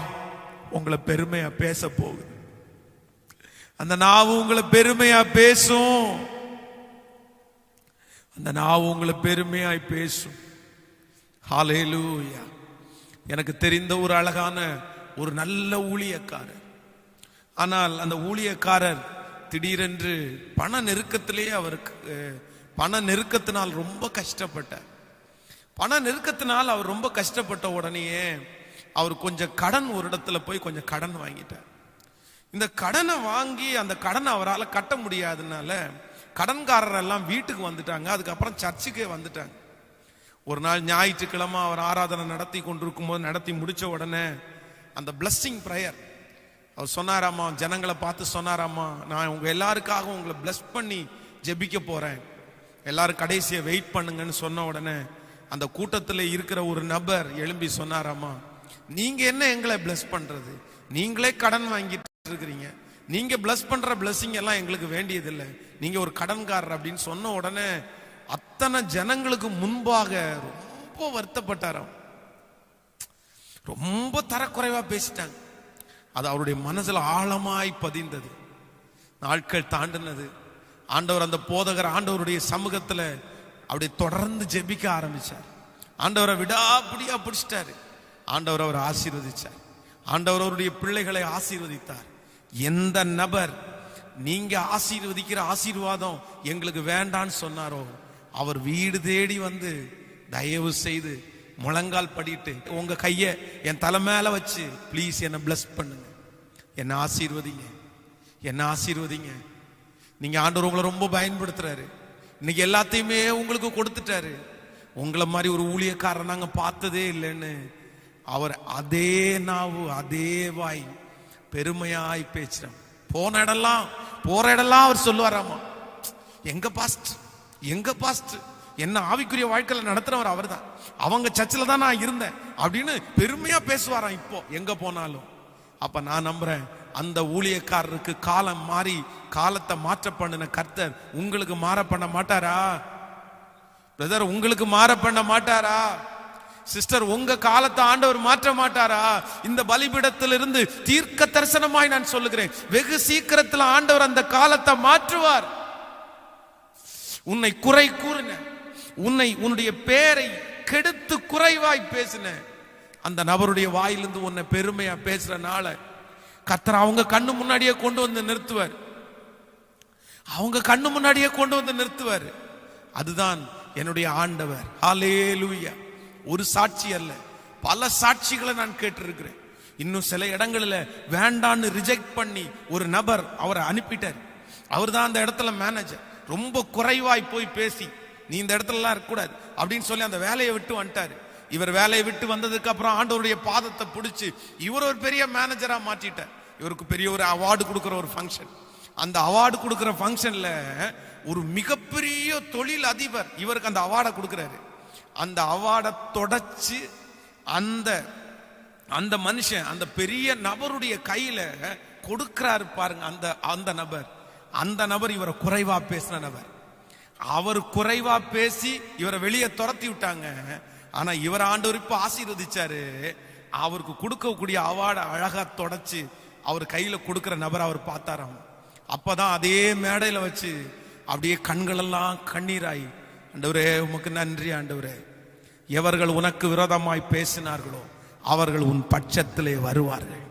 உங்களை பெருமையா பேச போகுது. அந்த நாவு உங்களை பெருமையா பேசும். அந்த நாவு உங்களை பெருமையாய் பேசும். ஹல்லேலூயா. எனக்கு தெரிந்த ஒரு அழகான ஒரு நல்ல ஊழியக்காரர். ஆனால் அந்த ஊழியக்காரர் திடீரென்று பண நெருக்கத்திலேயே அவருக்கு பண நெருக்கத்தினால் ரொம்ப கஷ்டப்பட்டார். பண நெருக்கத்தினால் அவர் ரொம்ப கஷ்டப்பட்ட உடனேயே அவர் கொஞ்சம் கடன், ஒரு இடத்துல போய் கொஞ்சம் கடன் வாங்கிட்டார். இந்த கடனை வாங்கி அந்த கடனை அவரால் கட்ட முடியாதனால கடன்காரர் எல்லாம் வீட்டுக்கு வந்துட்டாங்க. அதுக்கப்புறம் சர்ச்சுக்கே வந்துட்டாங்க. ஒரு நாள் ஞாயிற்றுக்கிழமை அவர் ஆராதனை நடத்தி கொண்டிருக்கும் போது, நடத்தி முடிச்ச உடனே அந்த பிளஸ்ஸிங் பிரேயர் அவர் சொன்னாராமா, ஜனங்களை பார்த்து சொன்னாராமா, நான் உங்க எல்லாருக்காகவும் உங்களை பிளஸ் பண்ணி ஜெபிக்க போறேன், எல்லாரும் கடைசியை வெயிட் பண்ணுங்கன்னு சொன்ன உடனே அந்த கூட்டத்தில் இருக்கிற ஒரு நபர் எழும்பி சொன்னாராமா, நீங்க என்ன எங்களை பிளஸ் பண்றது, நீங்களே கடன் வாங்கிட்டு இருக்கிறீங்க, நீங்க பிளஸ் பண்ற பிளஸிங் எல்லாம் எங்களுக்கு வேண்டியதில்லை, நீங்க ஒரு கடன்காரர் அப்படின்னு சொன்ன உடனே அத்தனை ஜனங்களுக்கு முன்பாக ரொம்ப வருத்தப்பட்டாராம். ரொம்ப தரக்குறைவா பேசிட்டாங்க. அது அவருடைய மனசுல ஆழமாய் பதிந்தது. நாட்கள் தாண்டினது. ஆண்டவர் அந்த போதகர் ஆண்டவருடைய சமூகத்துல அப்படி தொடர்ந்து ஜெபிக்க ஆரம்பிச்சார். ஆண்டவரை விடாப்பிடியா பிடிச்சிட்டாரு. ஆண்டவர் அவரை ஆசீர்வதிச்சார். ஆண்டவர் அவருடைய பிள்ளைகளை ஆசீர்வதித்தார். எந்த நபர் நீங்க ஆசீர்வதிக்கிற ஆசீர்வாதம் எங்களுக்கு வேண்டான்னு சொன்னாரோ அவர் வீடு தேடி வந்து தயவு செய்து முழங்கால் படிட்டு உங்க கைய என் தலை மேல வச்சு ப்ளீஸ் என்ன பிளஸ் பண்ணுங்க, என்ன ஆசீர்வதிங்க, என்ன ஆசீர்வதிங்க. நீங்க ஆண்டவர் உங்களை ரொம்ப பயன்படுத்துறாரு. இன்னைக்கு எல்லாத்தையுமே உங்களுக்கு கொடுத்துட்டாரு. உங்களை மாதிரி ஒரு ஊழியக்காரன் நாங்க பார்த்ததே இல்லைன்னு அவர் அதே நாவு அதே வாய் பெருமையாய் பேசுறான். போற இடம்லாம் அவர் சொல்லுவாராமா, எங்க பாஸ்ட், எங்க பாஸ்ட், என்ன ஆவிக்குரிய வாழ்க்கையில நடத்துறவர் அவர் தான், அவங்க சர்ச்சில் தான் நான் இருந்தேன் அப்படின்னு பெருமையா பேசுவாராம் இப்போ எங்க போனாலும். அப்ப நான் நம்புறேன், அந்த ஊழியக்காரருக்கு காலம் மாறி காலத்தை மாற்ற பண்ணின கர்த்தர் உங்களுக்கு மாற பண்ண மாட்டாரா? பிரதர், உங்களுக்கு மாற பண்ண மாட்டாரா? சிஸ்டர், உங்க காலத்தை ஆண்டவர் மாற்ற மாட்டாரா? இந்த பலிபீடத்திலிருந்து தீர்க்க தரிசனமாய் நான் சொல்லுகிறேன், வெகு சீக்கிரத்தில் ஆண்டவர் அந்த காலத்தை மாற்றுவார். உன்னை குறை கூறின, உன்னுடைய பேரை கெடுத்து குறைவாய் பேசின அந்த நபருடைய வாயிலிருந்து உன்னை பெருமையா பேசுறனால கர்த்தர் அவங்க கண்ணு முன்னாடியே கொண்டு வந்து நிறுத்துவார். அவங்க கண்ணு முன்னாடியே கொண்டு வந்து நிறுத்துவார். அதுதான் என்னுடைய ஆண்டவர். ஹல்லேலூயா. ஒரு சாட்சி அல்ல, பல சாட்சிகளை நான் கேட்டிருக்கிறேன். இன்னும் சில இடங்களில் வேண்டான்னு ரிஜெக்ட் பண்ணி ஒரு நபர் அவரை அனுப்பிட்டார். அவர் தான் அந்த இடத்துல மேனேஜர். ரொம்ப குறைவாய் போய் பேசி நீ இந்த இடத்துலலாம் இருக்கக்கூடாது அப்படின்னு சொல்லி அந்த வேலையை விட்டு வந்துட்டாரு. இவர் வேலையை விட்டு வந்ததுக்கு அப்புறம் ஆண்டவருடைய பாதத்தை பிடிச்சி இவர் ஒரு பெரிய மேனேஜரா மாற்றிட்டார். இவருக்கு பெரிய ஒரு அவார்டு கொடுக்குற ஒரு ஃபங்க்ஷன். அந்த அவார்டு கொடுக்குற ஃபங்க்ஷன்ல ஒரு மிகப்பெரிய தொழில் அதிபர் இவருக்கு அந்த அவார்டை கொடுக்குறாரு. அந்த அவார்டை தொடச்சு அந்த மனுஷன் அந்த பெரிய நபருடைய கையில கொடுக்கிறாரு பாருங்க. அந்த நபர் இவரை குறைவா பேசின நபர். அவர் குறைவா பேசி இவரை வெளியே துரத்தி விட்டாங்க. ஆனா இவர் ஆண்டவர் இப்ப ஆசீர்வதிச்சாரு. அவருக்கு கொடுக்கக்கூடிய அவார்டை அழகா தொடச்சு அவர் கையில கொடுக்கிற நபர் அவர் பார்த்தாராம். அப்பதான் அதே மேடையில வச்சு அப்படியே கண்கள் எல்லாம் கண்ணீராய், ஆண்டவரே உமக்கு நன்றி ஆண்டவரே, எவர்கள் உனக்கு விரோதமாய் பேசினார்களோ அவர்கள் உன் பட்சத்திலே வருவார்கள்.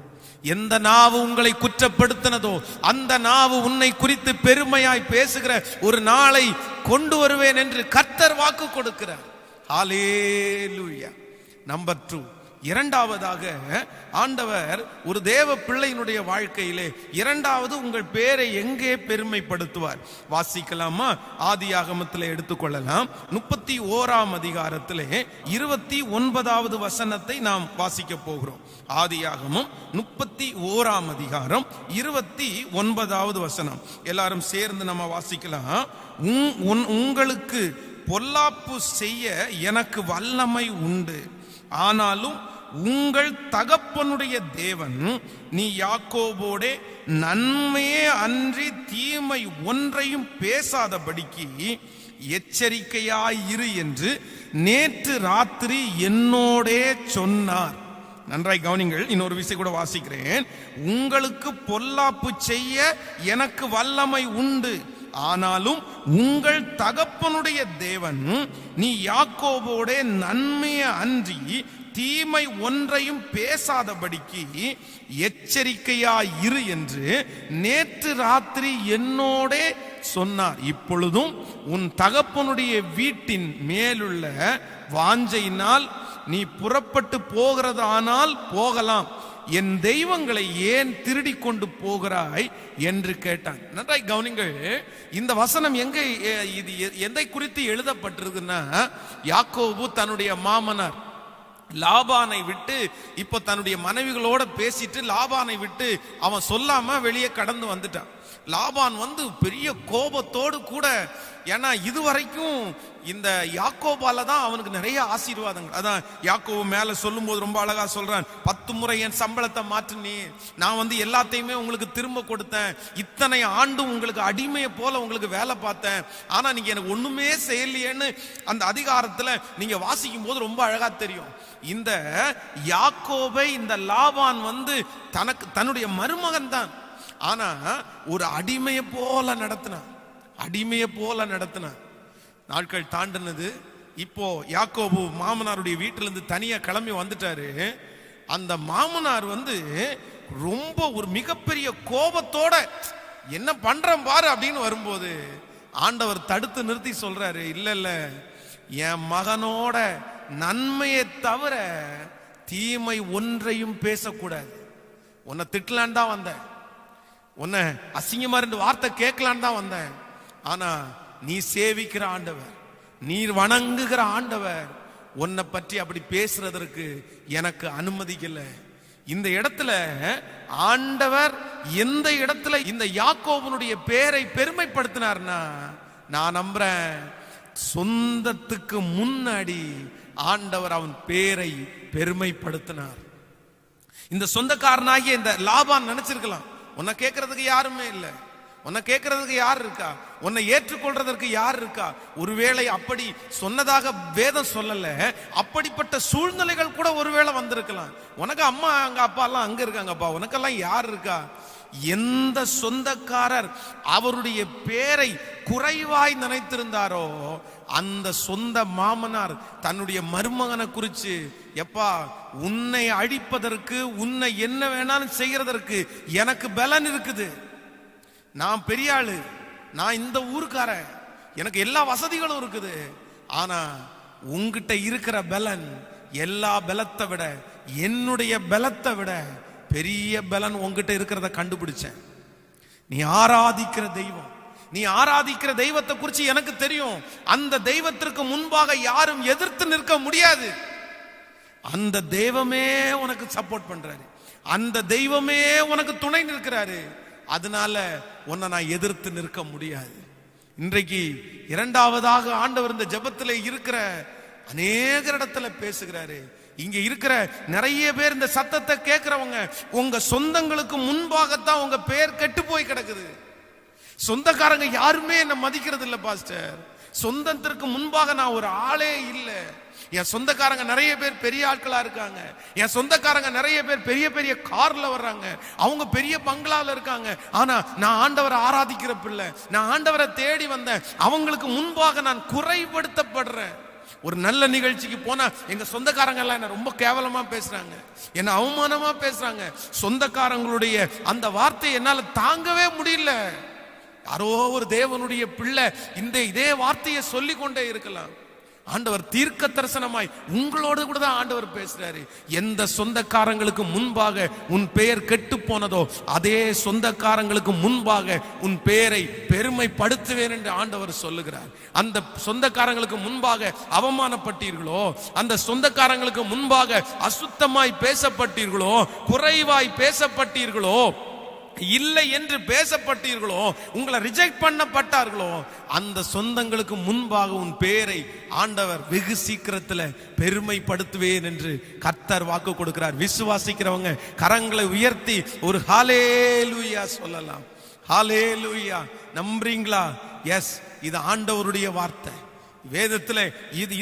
எந்த நாவு உங்களை குற்றப்படுத்தினதோ அந்த நாவு உன்னை குறித்து பெருமையாய் பேசுகிற ஒரு நாளை கொண்டு வருவேன் என்று கர்த்தர் வாக்கு கொடுக்கிறார். ஹல்லேலூயா. நம்பர் 2. இரண்டாவதாக, ஆண்டவர் ஒரு தேவ பிள்ளையினுடைய வாழ்க்கையிலே இரண்டாவது உங்கள் பேரை எங்கே பெருமைப்படுத்துவார்? வாசிக்கலாமா? ஆதியாகமத்தில் எடுத்துக்கொள்ளலாம். 31ஆம் அதிகாரத்திலே 29வது வசனத்தை நாம் வாசிக்க போகிறோம். ஆதியாகமம் 31ஆம் அதிகாரம் 29வது வசனம். எல்லாரும் சேர்ந்து நம்ம வாசிக்கலாம். உங்களுக்கு பொல்லாப்பு செய்ய எனக்கு வல்லமை உண்டு, ஆனாலும் உங்கள் தகப்பனுடைய தேவன் நீ யாக்கோபோடே நன்மையே அன்றி தீமை ஒன்றையும் பேசாதபடிக்கு எச்சரிக்கையாயிரு என்று நேற்று ராத்திரி என்னோடே சொன்னார். நன்றாய் கவனிங்கள். இன்னொரு விஷயம் கூட வாசிக்கிறேன். உங்களுக்கு பொல்லாப்பு செய்ய எனக்கு வல்லமை உண்டு, ஆனாலும் உங்கள் தகப்பனுடைய தேவன் நீ யாக்கோபோடே நன்மையை அன்றி தீமை ஒன்றையும் பேசாதபடிக்கு எச்சரிக்கையாயிரு என்று நேற்று ராத்திரி என்னோடே சொன்னார். இப்பொழுதும் உன் தகப்பனுடைய வீட்டின் மேலுள்ள வாஞ்சையினால் நீ புறப்பட்டு போகிறதானால் போகலாம், என் தெய்வங்களை ஏன் திருடி கொண்டு போகிறாய் என்று கேட்டான். நன்றாய் கவனிங்கள். இந்த வசனம் எங்க இது எதை குறித்து எழுதப்பட்டிருக்குன்னா, யாக்கோபு தன்னுடைய மாமனார் லாபானை விட்டு இப்போ தன்னுடைய மனைவிகளோட பேசிட்டு லாபானை விட்டு அவன் சொல்லாம வெளியே கடந்து வந்துட்டான். லாபான் பெரிய கோபத்தோடு கூட, ஏன்னா இதுவரைக்கும் இந்த யாக்கோபால தான் அவனுக்கு நிறைய ஆசீர்வாதங்கள். அதான் யாக்கோபு மேல சொல்லும் போது ரொம்ப அழகா சொல்றான், 10 முறை என் சம்பளத்தை மாற்றினி, நான் எல்லாத்தையுமே உங்களுக்கு திரும்ப கொடுத்தேன், இத்தனை ஆண்டு உங்களுக்கு அடிமையை போல உங்களுக்கு வேலை பார்த்தேன், ஆனா நீங்க எனக்கு ஒண்ணுமே செய்யலையேன்னு அந்த அதிகாரத்துல நீங்க வாசிக்கும் போது ரொம்ப அழகா தெரியும். இந்த யாக்கோபை இந்த லாபான் தன்னுடைய மருமகன் தான், ஆனா ஒரு அடிமையை போல நடத்தினான். நாட்கள் தாண்டினது. இப்போ யாக்கோபு மாமனாருடைய வீட்டிலிருந்து தனியா கிளம்பி வந்துட்டாரு. அந்த மாமனார் ரொம்ப ஒரு மிகப்பெரிய கோபத்தோட என்ன பண்றேன் பாரு அப்படின்னு வரும்போது ஆண்டவர் தடுத்து நிறுத்தி சொல்றாரு, இல்ல என் மகனோட நன்மையை தவிர தீமை ஒன்றையும் பேசக்கூடாது. உன்னை திட்டலான் தான் வந்தேன், உன்னை அசிங்கமா 2 வார்த்தை கேட்கலான் தான் வந்தேன், ஆனா நீ சேவிக்கிற ஆண்டவர், நீ வணங்குகிற ஆண்டவர் உன்னை பற்றி அப்படி பேசுறதற்கு எனக்கு அனுமதிக்கல. இந்த இடத்துல ஆண்டவர் எந்த இடத்துல இந்த யாக்கோபனுடைய பேரை பெருமைப்படுத்தினார்னா, நான் நம்புறேன் சொந்தத்துக்கு முன்னாடி ஆண்டவர் அவன் பேரை பெருமைப்படுத்தினார். இந்த சொந்தக்காரனாகிய இந்த லாபான் நினைச்சிருக்கலாம், உன்னை கேட்கறதுக்கு யாருமே இல்லை, உன்னை கேட்கறதுக்கு யார் இருக்கா, உன்னை ஏற்றுக்கொள்றதற்கு யார் இருக்கா. ஒருவேளை அப்படி சொன்னதாக வேதம் சொல்லல, அப்படிப்பட்ட சூழ்நிலைகள் கூட ஒருவேளை வந்திருக்கலாம். உனக்கு அம்மா அங்க அப்பா எல்லாம் அங்க இருக்காங்கப்பா, உனக்கெல்லாம் யார் இருக்கா. எந்த சொந்தக்காரர் அவருடைய பேரை குறைவாய் நினைத்திருந்தாரோ அந்த சொந்த மாமனார் தன்னுடைய மருமகனை குறிச்சு, எப்பா உன்னை அழிப்பதற்கு, உன்னை என்ன வேணாலும் செய்யறதற்கு எனக்கு பலன் இருக்குது, நான் பெரிய ஆளு, நான் இந்த ஊருக்காரன், எனக்கு எல்லா வசதிகளும் இருக்குது, ஆனா உங்கிட்ட இருக்கிற பலன் எல்லா பலத்தை விட, என்னுடைய பலத்தை விட பெரிய பலன் உங்ககிட்ட இருக்கிறத கண்டுபிடிச்சேன். நீ ஆராதிக்கிற தெய்வம், நீ ஆராதிக்கிற தெய்வத்தை குறித்து எனக்கு தெரியும். அந்த தெய்வத்திற்கு முன்பாக யாரும் எதிர்த்து நிற்க முடியாது. அந்த தெய்வமே உனக்கு சப்போர்ட் பண்றாரு, அந்த தெய்வமே உனக்கு துணை நிற்கிறாரு. அதனால உன்னை நான் எதிர்த்து நிற்க முடியாது. இன்றைக்கு இரண்டாவதாக ஆண்டவர் இந்த ஜெபத்தில் இருக்கிற அநேக இடத்துல பேசுகிறாரு. இங்க இருக்கிற நிறைய பேர் இந்த சத்தத்தை கேட்கிறவங்க, உங்க சொந்தங்களுக்கு முன்பாகத்தான் உங்க பேர் கெட்டு போய் கிடக்குது. சொந்தக்காரங்க யாருமே என்ன மதிக்கிறது இல்ல பாஸ்டர், சொந்தத்திற்கு முன்பாக நான் ஒரு ஆளே இல்லை. என் சொந்தக்காரங்க நிறைய பேர் பெரிய ஆட்களா இருக்காங்க, என் சொந்தக்காரங்க நிறைய பேர் பெரிய பெரிய கார்ல வர்றாங்க, அவங்க பெரிய பங்களால இருக்காங்க, ஆனா நான் ஆண்டவரை ஆராதிக்கிற பிள்ளை, நான் ஆண்டவரை தேடி வந்தேன், அவங்களுக்கு முன்பாக நான் குறைபடுத்தப்படுறேன். ஒரு நல்ல நிகழ்ச்சிக்கு போனா எங்க சொந்தக்காரங்க எல்லாம் என்ன ரொம்ப கேவலமா பேசுறாங்க, என்ன அவமானமா பேசுறாங்க. சொந்தக்காரங்களுடைய அந்த வார்த்தை என்னால தாங்கவே முடியல. யாரோ ஒரு தேவனுடைய பிள்ளை இதே வார்த்தையை சொல்லி கொண்டே இருக்கலாம். ஆண்டவர் தீர்க்க தரிசனமாய் உங்களோட கூட தான் ஆண்டவர் பேசுறாரு. எந்த சொந்தக்காரங்களுக்கு முன்பாக உன் பெயர் கெட்டு போனதோ அதே சொந்தக்காரங்களுக்கு முன்பாக உன் பெயரை பெருமைப்படுத்துவேன் என்று ஆண்டவர் சொல்லுகிறார். அந்த சொந்தக்காரங்களுக்கு முன்பாக அவமானப்பட்டீர்களோ, அந்த சொந்தக்காரங்களுக்கு முன்பாக அசுத்தமாய் பேசப்பட்டீர்களோ, குறைவாய் பேசப்பட்டீர்களோ, இல்லை என்று பேசப்பட்டீர்களோ, உங்களை ரிஜெக்ட் பண்ணப்பட்டார்களோ, அந்த சொந்தங்களுக்கு முன்பாக உன் பேரை ஆண்டவர் வெகு சீக்கிரத்தில் பெருமைப்படுத்துவேன் என்று கர்த்தர் வாக்கு கொடுக்கிறார். விசுவாசிக்கிறவங்க கரங்களை உயர்த்தி ஒரு ஹல்லேலூயா சொல்லலாம். ஹல்லேலூயா. நம்புறீங்களா? எஸ், இது ஆண்டவருடைய வார்த்தை. வேதத்துல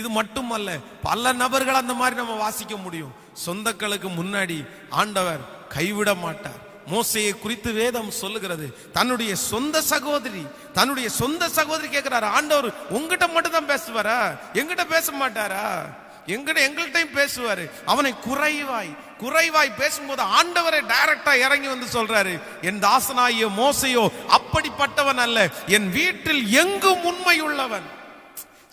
இது மட்டுமல்ல, பல நபர்கள் அந்த மாதிரி நம்ம வாசிக்க முடியும். சொந்தங்களுக்கு முன்னாடி ஆண்டவர் கைவிட மாட்டார். மோசையை குறித்து வேதம் சொல்லுகிறது. தன்னுடைய சொந்த சகோதரி கேட்கிறாரு, ஆண்டவர் உங்ககிட்ட மட்டும் தான் பேசுவாரா? எங்கிட்ட பேச மாட்டாரா? எங்கள்கிட்டையும் பேசுவாரு. அவனை குறைவாய் பேசும்போது ஆண்டவரை டைரக்டா இறங்கி வந்து சொல்றாரு, என் தாசனாகிய மோசையோ அப்படிப்பட்டவன் அல்ல, என் வீட்டில் எங்கும் உண்மை உள்ளவன்.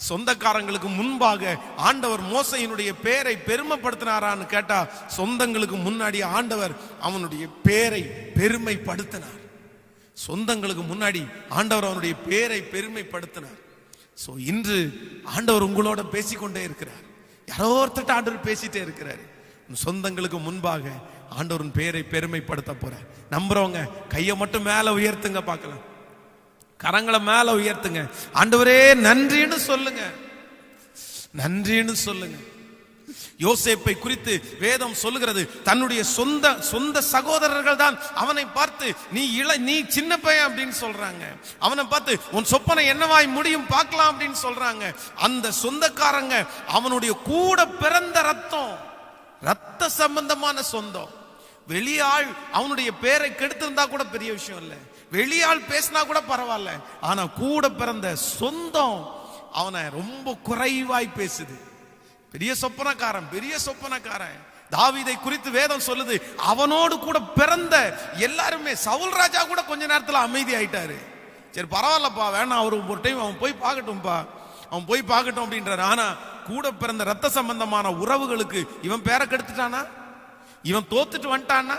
சொந்தக்காரங்களுக்கு முன்பாக ஆண்டவர் மோசையினுடைய பேரை பெருமைப்படுத்தினாரான்னு கேட்டா, சொந்தங்களுக்கு முன்னாடி ஆண்டவர் அவனுடைய பேரை பெருமைப்படுத்தினார். சொந்தங்களுக்கு முன்னாடி ஆண்டவர் அவனுடைய பேரை பெருமைப்படுத்தினார். சோ இன்று ஆண்டவர் உங்களோட பேசிக்கொண்டே இருக்கிறார். யாரோ ஒருத்தட்ட ஆண்டவர் பேசிட்டே இருக்கிறார். சொந்தங்களுக்கு முன்பாக ஆண்டவரின் பேரை பெருமைப்படுத்த போற நம்புறவங்க கையை மட்டும் மேல உயர்த்துங்க பார்க்கலாம். கரங்களை மேல உயர்த்துங்க. ஆண்டவரே நன்றின்னு சொல்லுங்க, நன்றின்னு சொல்லுங்க. யோசேப்பை குறித்து வேதம் சொல்லுகிறது, தன்னுடைய சொந்த சகோதரர்கள் தான் அவனை பார்த்து நீ சின்ன பையன் அப்படின்னு சொல்றாங்க. அவனை பார்த்து உன் சொப்பனை என்னவாய் முடியும் பார்க்கலாம் அப்படின்னு சொல்றாங்க. அந்த சொந்தக்காரங்க அவனுடைய கூட பிறந்த ரத்த சம்பந்தமான சொந்தம். வெளியாள் அவனுடைய பேரை கெடுத்திருந்தா கூட பெரிய விஷயம் இல்லை, வெளியாள் பேசினா கூட பரவாயில்ல. ஆனா கூட பிறந்த சொந்தம் அவனை ரொம்ப குறைவாய் பேசுது. பெரிய சொப்பனக்காரன். தாவீதை குறித்து வேதம் சொல்லுது, அவனோடு கூட பிறந்த எல்லாருமே, சவுல் ராஜா கூட கொஞ்ச நேரத்துல அமைதி ஆயிட்டாரு. சரி பரவாயில்லப்பா, வேணாம், அவரு ஒரு டைம் அவன் போய் பார்க்கட்டும் அப்படின்றாரு. ஆனா கூட பிறந்த ரத்த சம்பந்தமான உறவுகளுக்கு இவன் பேரை கெடுத்துட்டானா, இவன் தோத்துட்டு வந்துட்டான்னா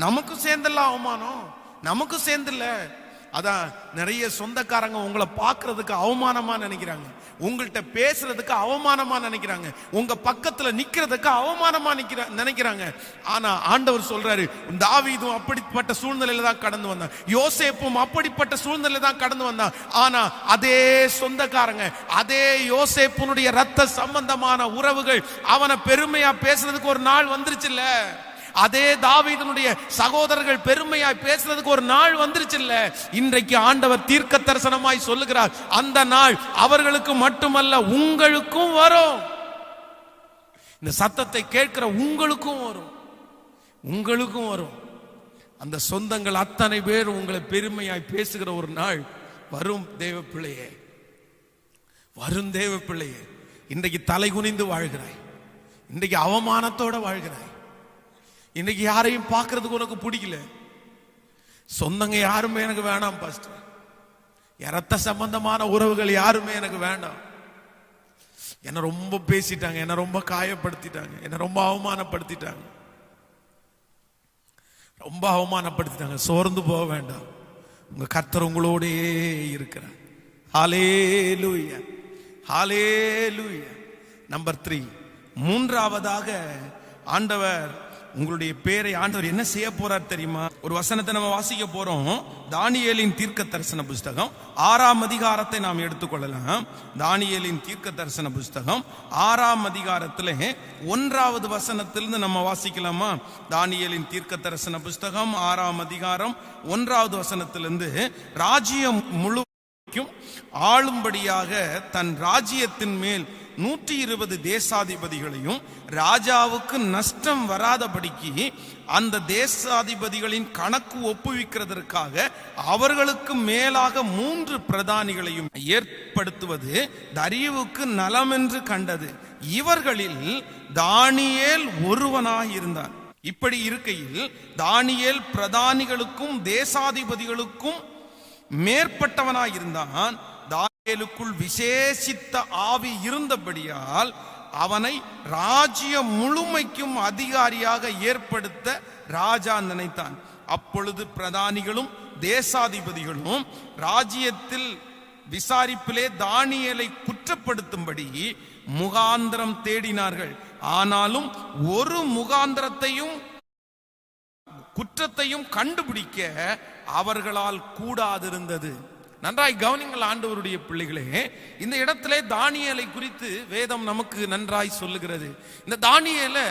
நமக்கும் சேர்ந்துல அவமானம், நமக்கும் சேர்ந்துல. அதான் நிறைய சொந்தக்காரங்க உங்களை பார்க்கறதுக்கு அவமானமா நினைக்கிறாங்க, உங்கள்கிட்ட பேசுறதுக்கு அவமானமா நினைக்கிறாங்க, உங்க பக்கத்துல நிக்கிறதுக்கு அவமானமா நினைக்கிறாங்க. ஆனா ஆண்டவர் சொல்றாரு, தாவீதும் அப்படிப்பட்ட சூழ்நிலையில தான் கடந்து வந்தான், யோசேப்பும் அப்படிப்பட்ட சூழ்நிலை தான் கடந்து வந்தான். ஆனா அதே சொந்தக்காரங்க, அதே யோசேப்புனுடைய ரத்த சம்பந்தமான உறவுகள் அவனை பெருமையா பேசுறதுக்கு ஒரு நாள் வந்துருச்சுல்ல. அதே தாவீதுனுடைய சகோதரர்கள் பெருமையாய் பேசுறதுக்கு ஒரு நாள் வந்துருச்சுல்ல. இன்றைக்கு ஆண்டவர் தீர்க்க தரிசனமாய் சொல்லுகிறார், அந்த நாள் அவர்களுக்கு மட்டுமல்ல உங்களுக்கும் வரும். இந்த சத்தத்தை கேட்கிற உங்களுக்கும் வரும். அந்த சொந்தங்கள் அத்தனை பேர் உங்களை பெருமையாய் பேசுகிற ஒரு நாள் வரும். தேவ பிள்ளையே, இன்றைக்கு தலை குனிந்து வாழ்கிறாய், இன்றைக்கு அவமானத்தோட வாழ்கிறாய், இன்னைக்கு யாரையும் பார்க்கறதுக்கு உனக்கு பிடிக்கல, சொந்தங்க யாருமே எனக்கு வேணாம் பாஸ்டர், ரத்த சம்பந்தமான உறவுகள் யாருமே எனக்கு வேண்டாம், என்ன ரொம்ப பேசிட்டாங்க, என்ன ரொம்ப காயப்படுத்திட்டாங்க, என்ன ரொம்ப அவமானப்படுத்திட்டாங்க. சோர்ந்து போக வேண்டாம், உங்க கர்த்தர் உங்களோடே இருக்கிறார். ஹல்லேலூயா, ஹல்லேலூயா. நம்பர் 3, மூன்றாவதாக ஆண்டவர் உங்களுடைய பேரை ஆண்டவர் என்ன செய்ய போறார் தெரியுமா? ஒரு வசனத்தை நம்ம வாசிக்க போறோம். தானியேலின் தீர்க்க தரிசன புஸ்தகம் 6ஆம் அதிகாரத்தை நாம் எடுத்துக்கொள்ளலாம். தானியேலின் தீர்க்க தரிசன புஸ்தகம் 6ஆம் அதிகாரத்திலே 1வது வசனத்திலிருந்து நம்ம வாசிக்கலாமா? தானியேலின் தீர்க்க தரிசன புஸ்தகம் 6ஆம் அதிகாரம் 1வது வசனத்திலிருந்து, ராஜ்யம் முழுவதும் ஆளும்படியாக தன் ராஜ்யத்தின் மேல் 120 தேசாதிபதிகளையும் ராஜாவுக்கு நஷ்டம் வராதபடிக்கு அந்த தேசாதிபதிகளின் கணக்கு ஒப்புவிக்கிறதற்காக அவர்களுக்கு மேலாக 3 பிரதானிகளையும் ஏற்படுத்துவது தரியுவுக்கு நலம் என்று கண்டது. இவர்களில் தானியேல் ஒருவனாயிருந்தான். இப்படி இருக்கையில் தானியேல் பிரதானிகளுக்கும் தேசாதிபதிகளுக்கும் மேற்பட்டவனாயிருந்தான். தானியேலுக்குள் விசேஷித்த ஆவி இருந்தபடியால் அவனை ராஜ்யம் முழுமைக்கும் அதிகாரியாக ஏற்படுத்த ராஜா நினைத்தான். அப்பொழுது பிரதானிகளும் தேசாதிபதிகளும் ராஜ்யத்தில் விசாரிப்பிலே தானியேலை குற்றப்படுத்தும்படி முகாந்திரம் தேடினார்கள். ஆனாலும் ஒரு முகாந்திரத்தையும் குற்றத்தையும் கண்டுபிடிக்க அவர்களால் கூடாதிருந்தது. நன்றாய் கவனிங்கள் ஆண்டவருடைய பிள்ளைகளே, இந்த இடத்திலே தானியேலை குறித்து வேதம் நமக்கு நன்றாய் சொல்லுகிறது. இந்த தானியேலை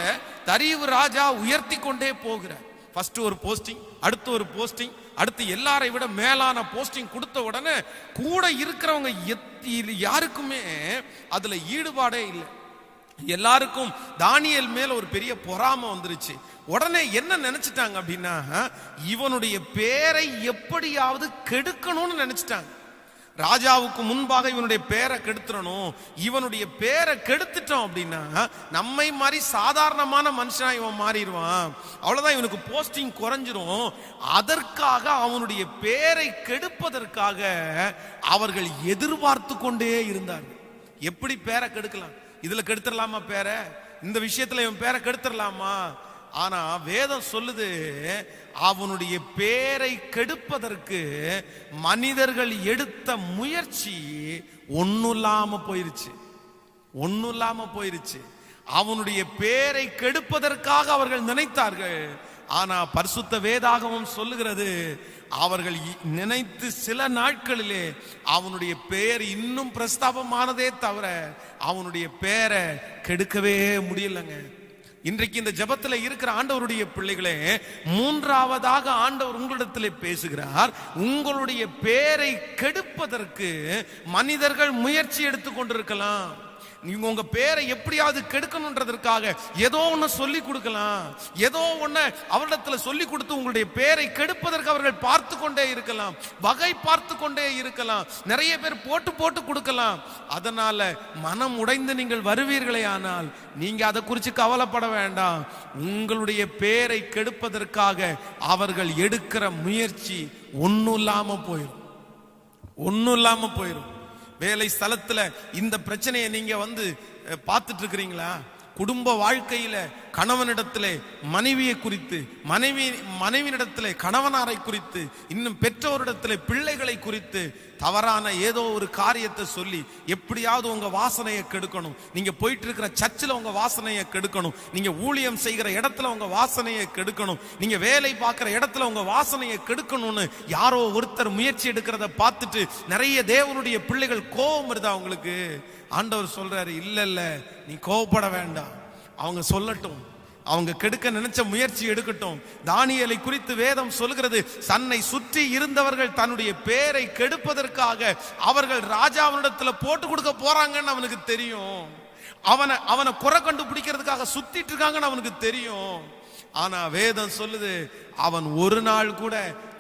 தரியு ராஜா உயர்த்தி கொண்டே போகிறார். ஃபர்ஸ்ட் ஒரு போஸ்டிங், அடுத்து ஒரு போஸ்டிங், அடுத்து எல்லாரை விட மேலான போஸ்டிங் கொடுத்த உடனே கூட இருக்கிறவங்க யாருக்குமே அதுல ஈடுபாடே இல்லை. எல்லாருக்கும் தானியேல் மேல ஒரு பெரிய பொறாமை வந்துருச்சு. உடனே என்ன நினைச்சிட்டாங்க அப்படின்னா, இவனுடைய பேரை எப்படியாவது கெடுக்கணும்னு நினைச்சிட்டாங்க. ராஜாவுக்கு முன்பாக இவனுடைய பேரை கெடுத்துறணும். இவனுடைய பேரை கெடுத்துட்டோம் அப்படின்னா நம்மை மாதிரி சாதாரணமான மனுஷனா இவன் மாறிடுவான், அவ்வளவுதான், இவனுக்கு போஸ்டிங் குறைஞ்சிரும். அதற்காக அவனுடைய பேரை கெடுப்பதற்காக அவர்கள் எதிர்பார்த்து கொண்டே இருந்தார்கள். எப்படி பேரை கெடுக்கலாம், இதுல கெடுத்துடலாமா பேரை, இந்த விஷயத்துல இவன் பேரை கெடுத்துடலாமா? ஆனா வேதம் சொல்லுது, அவனுடைய பேரை கெடுப்பதற்கு மனிதர்கள் எடுத்த முயற்சி ஒண்ணுலாம போயிருச்சு, ஒண்ணுலாம போயிருச்சு. அவனுடைய பேரை கெடுப்பதற்காக அவர்கள் நினைத்தார்கள். ஆனா பரிசுத்த வேதாகமம் சொல்லுகிறது, அவர்கள் நினைத்து சில நாட்களிலே அவனுடைய பெயர் இன்னும் பிரஸ்தாபமானதே தவிர அவனுடைய பெயரை கெடுக்கவே முடியலங்க. இன்றைக்கு இந்த ஜெபத்தில் இருக்கிற ஆண்டவருடைய பிள்ளைகளே, மூன்றாவதாக ஆண்டவர் உங்களிடத்திலே பேசுகிறார். உங்களுடைய பேரை கெடுப்பதற்கு மனிதர்கள் முயற்சி எடுத்துக் கொண்டிருக்கலாம். நீங்க உங்க பேரை எப்படியாவது கெடுக்கணும்ன்றதற்காக ஏதோ ஒண்ணு சொல்லி கொடுக்கலாம், ஏதோ ஒண்ணு அவரிடத்துல சொல்லி கொடுத்து உங்களுடைய பேரை கெடுப்பதற்கு அவர்கள் பார்த்து கொண்டே இருக்கலாம், வகை பார்த்து கொண்டே இருக்கலாம், நிறைய பேர் போட்டு போட்டு கொடுக்கலாம். அதனால மனம் உடைந்து நீங்கள் வருவீர்களே, ஆனால் நீங்க அதை குறித்து கவலைப்பட வேண்டாம். உங்களுடைய பேரை கெடுப்பதற்காக அவர்கள் எடுக்கிற முயற்சி ஒன்னும் இல்லாம போயிடும், ஒன்னும் இல்லாம போயிடும். வேலை ஸ்தலத்துல இந்த பிரச்சனையை நீங்க பார்த்துட்டு இருக்கிறீங்களா? குடும்ப வாழ்க்கையில கணவனிடத்திலே மனைவியை குறித்து, மனைவியிடத்திலே கணவனாரை குறித்து, இன்னும் பெற்றோரிடத்திலே பிள்ளைகளை குறித்து தவறான ஏதோ ஒரு காரியத்தை சொல்லி எப்படியாவது உங்க வாசனையை கெடுக்கணும். நீங்க போயிட்டு இருக்கிற சர்ச்சில் உங்க வாசனையை கெடுக்கணும், நீங்க ஊழியம் செய்கிற இடத்துல உங்க வாசனையை கெடுக்கணும், நீங்க வேலை பார்க்கிற இடத்துல உங்க வாசனையை கெடுக்கணும்னு யாரோ ஒருத்தர் முயற்சி எடுக்கிறத பார்த்துட்டு நிறைய தேவனுடைய பிள்ளைகள் கோபம் வருதா உங்களுக்கு? ஆண்டவர் சொல்றாரு, இல்ல இல்ல, நீ கோபப்பட வேண்டாம், அவங்க சொல்லட்டும், அவங்க கெடுக்க நினைச்ச முயற்சி எடுக்கட்டும். தானியேலை குறித்து வேதம் சொல்கிறது, தன்னை சுற்றி இருந்தவர்கள் தன்னுடைய பேரை கெடுப்பதற்காக அவர்கள் ராஜாவினிடத்துல போட்டு கொடுக்க போறாங்கன்னு அவனுக்கு தெரியும். அவனை குறை கண்டுபிடிக்கிறதுக்காக சுத்திட்டு இருக்காங்கன்னு அவனுக்கு தெரியும். ஆனா வேதம் சொல்லுது, அவன் ஒரு நாள் கூட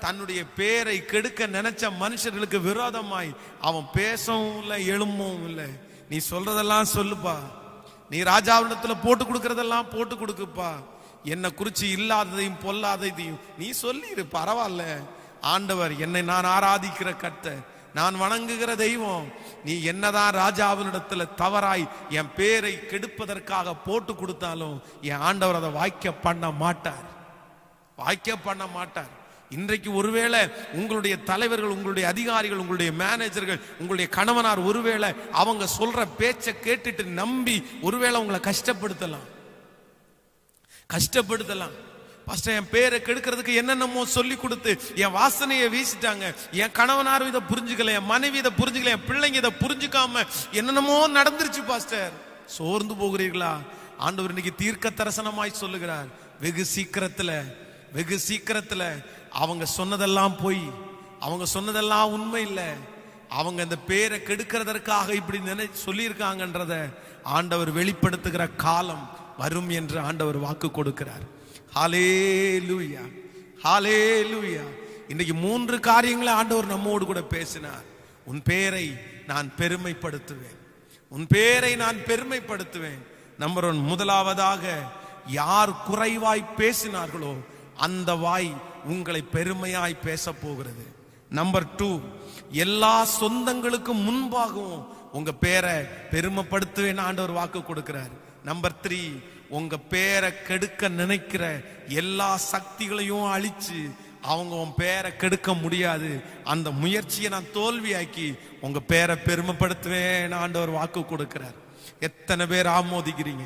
தன்னுடைய பேரை கெடுக்க நினைச்ச மனுஷர்களுக்கு விரோதமாய் அவன் பேசவும் இல்லை, எழும்பவும் இல்லை. நீ சொல்றதெல்லாம் சொல்லுப்பா, நீ ராஜாவிடத்துல போட்டு கொடுக்கறதெல்லாம் போட்டு கொடுக்குப்பா, என்னை குறிச்சு இல்லாததையும் பொல்லாததையும் நீ சொல்லிரு, பரவாயில்ல. ஆண்டவர் என்னை நான் ஆராதிக்கிற கர்த்தர், நான் வணங்குகிற தெய்வம், நீ என்னதான் ராஜாவினிடத்துல தவறாய் என் பேரை கெடுப்பதற்காக போட்டு கொடுத்தாலும் என் ஆண்டவர் அதை வாய்க்க பண்ண மாட்டார், வாய்க்க பண்ண மாட்டார். இன்றைக்கு ஒருவேளை உங்களுடைய தலைவர்கள், உங்களுடைய அதிகாரிகள், உங்களுடைய மேனேஜர்கள், உங்களுடைய கணவனார் ஒருவேளை அவங்க சொல்ற பேச்சை கேட்டுட்டு நம்பி ஒருவேளை உங்களை கஷ்டப்படுத்தலாம். பாஸ்டர், என் பேரை கெடுக்கிறதுக்கு என்னென்னமோ சொல்லி கொடுத்து என் வாசனையை வீசிட்டாங்க, என் கணவனார் இதை புரிஞ்சுக்கல, என் மனைவி இதை புரிஞ்சுக்கல, என் பிள்ளைங்க இதை புரிஞ்சுக்காம என்னென்னமோ நடந்துருச்சு பாஸ்டர். சோர்ந்து போகிறீர்களா? ஆண்டவர் இன்னைக்கு தீர்க்க தரிசனமாய் சொல்லுகிறார், வெகு சீக்கிரத்துல அவங்க சொன்னதெல்லாம் போய், அவங்க சொன்னதெல்லாம் உண்மை இல்லை, அவங்க அந்த பேரை கெடுக்கிறதற்காக இப்படி சொல்லியிருக்காங்கன்றத ஆண்டவர் வெளிப்படுத்துகிற காலம் வரும் என்று ஆண்டவர் வாக்கு கொடுக்கிறார். ஹல்லேலூயா, ஹல்லேலூயா. இன்னைக்கு 3 காரியங்களை ஆண்டவர் நம்மோடு கூட பேசினார். உன் பேரை நான் பெருமைப்படுத்துவேன், உன் பேரை நான் பெருமைப்படுத்துவேன். நம்பர் 1, முதலாவதாக, யார் குறைவாய் பேசினார்களோ அந்த வாய் உங்களை பெருமையாய் பேச போகிறது. நம்பர் 2, எல்லா சொந்தங்களுக்கும் முன்பாகவும் உங்க பேரை பெருமைப்படுத்துவேன் ஆண்டவர் வாக்கு கொடுக்கிறார். நம்பர் 3, உங்க பேரை கெடுக்க நினைக்கிற எல்லா சக்திகளையும் அழிச்சு அவங்க உன் பேரை கெடுக்க முடியாது, அந்த முயற்சியை நான் தோல்வியாக்கி உங்க பேரை பெருமைப்படுத்துவேன் ஆண்டவர் வாக்கு கொடுக்கிறார். எத்தனை பேர் ஆமோதிக்கிறீங்க?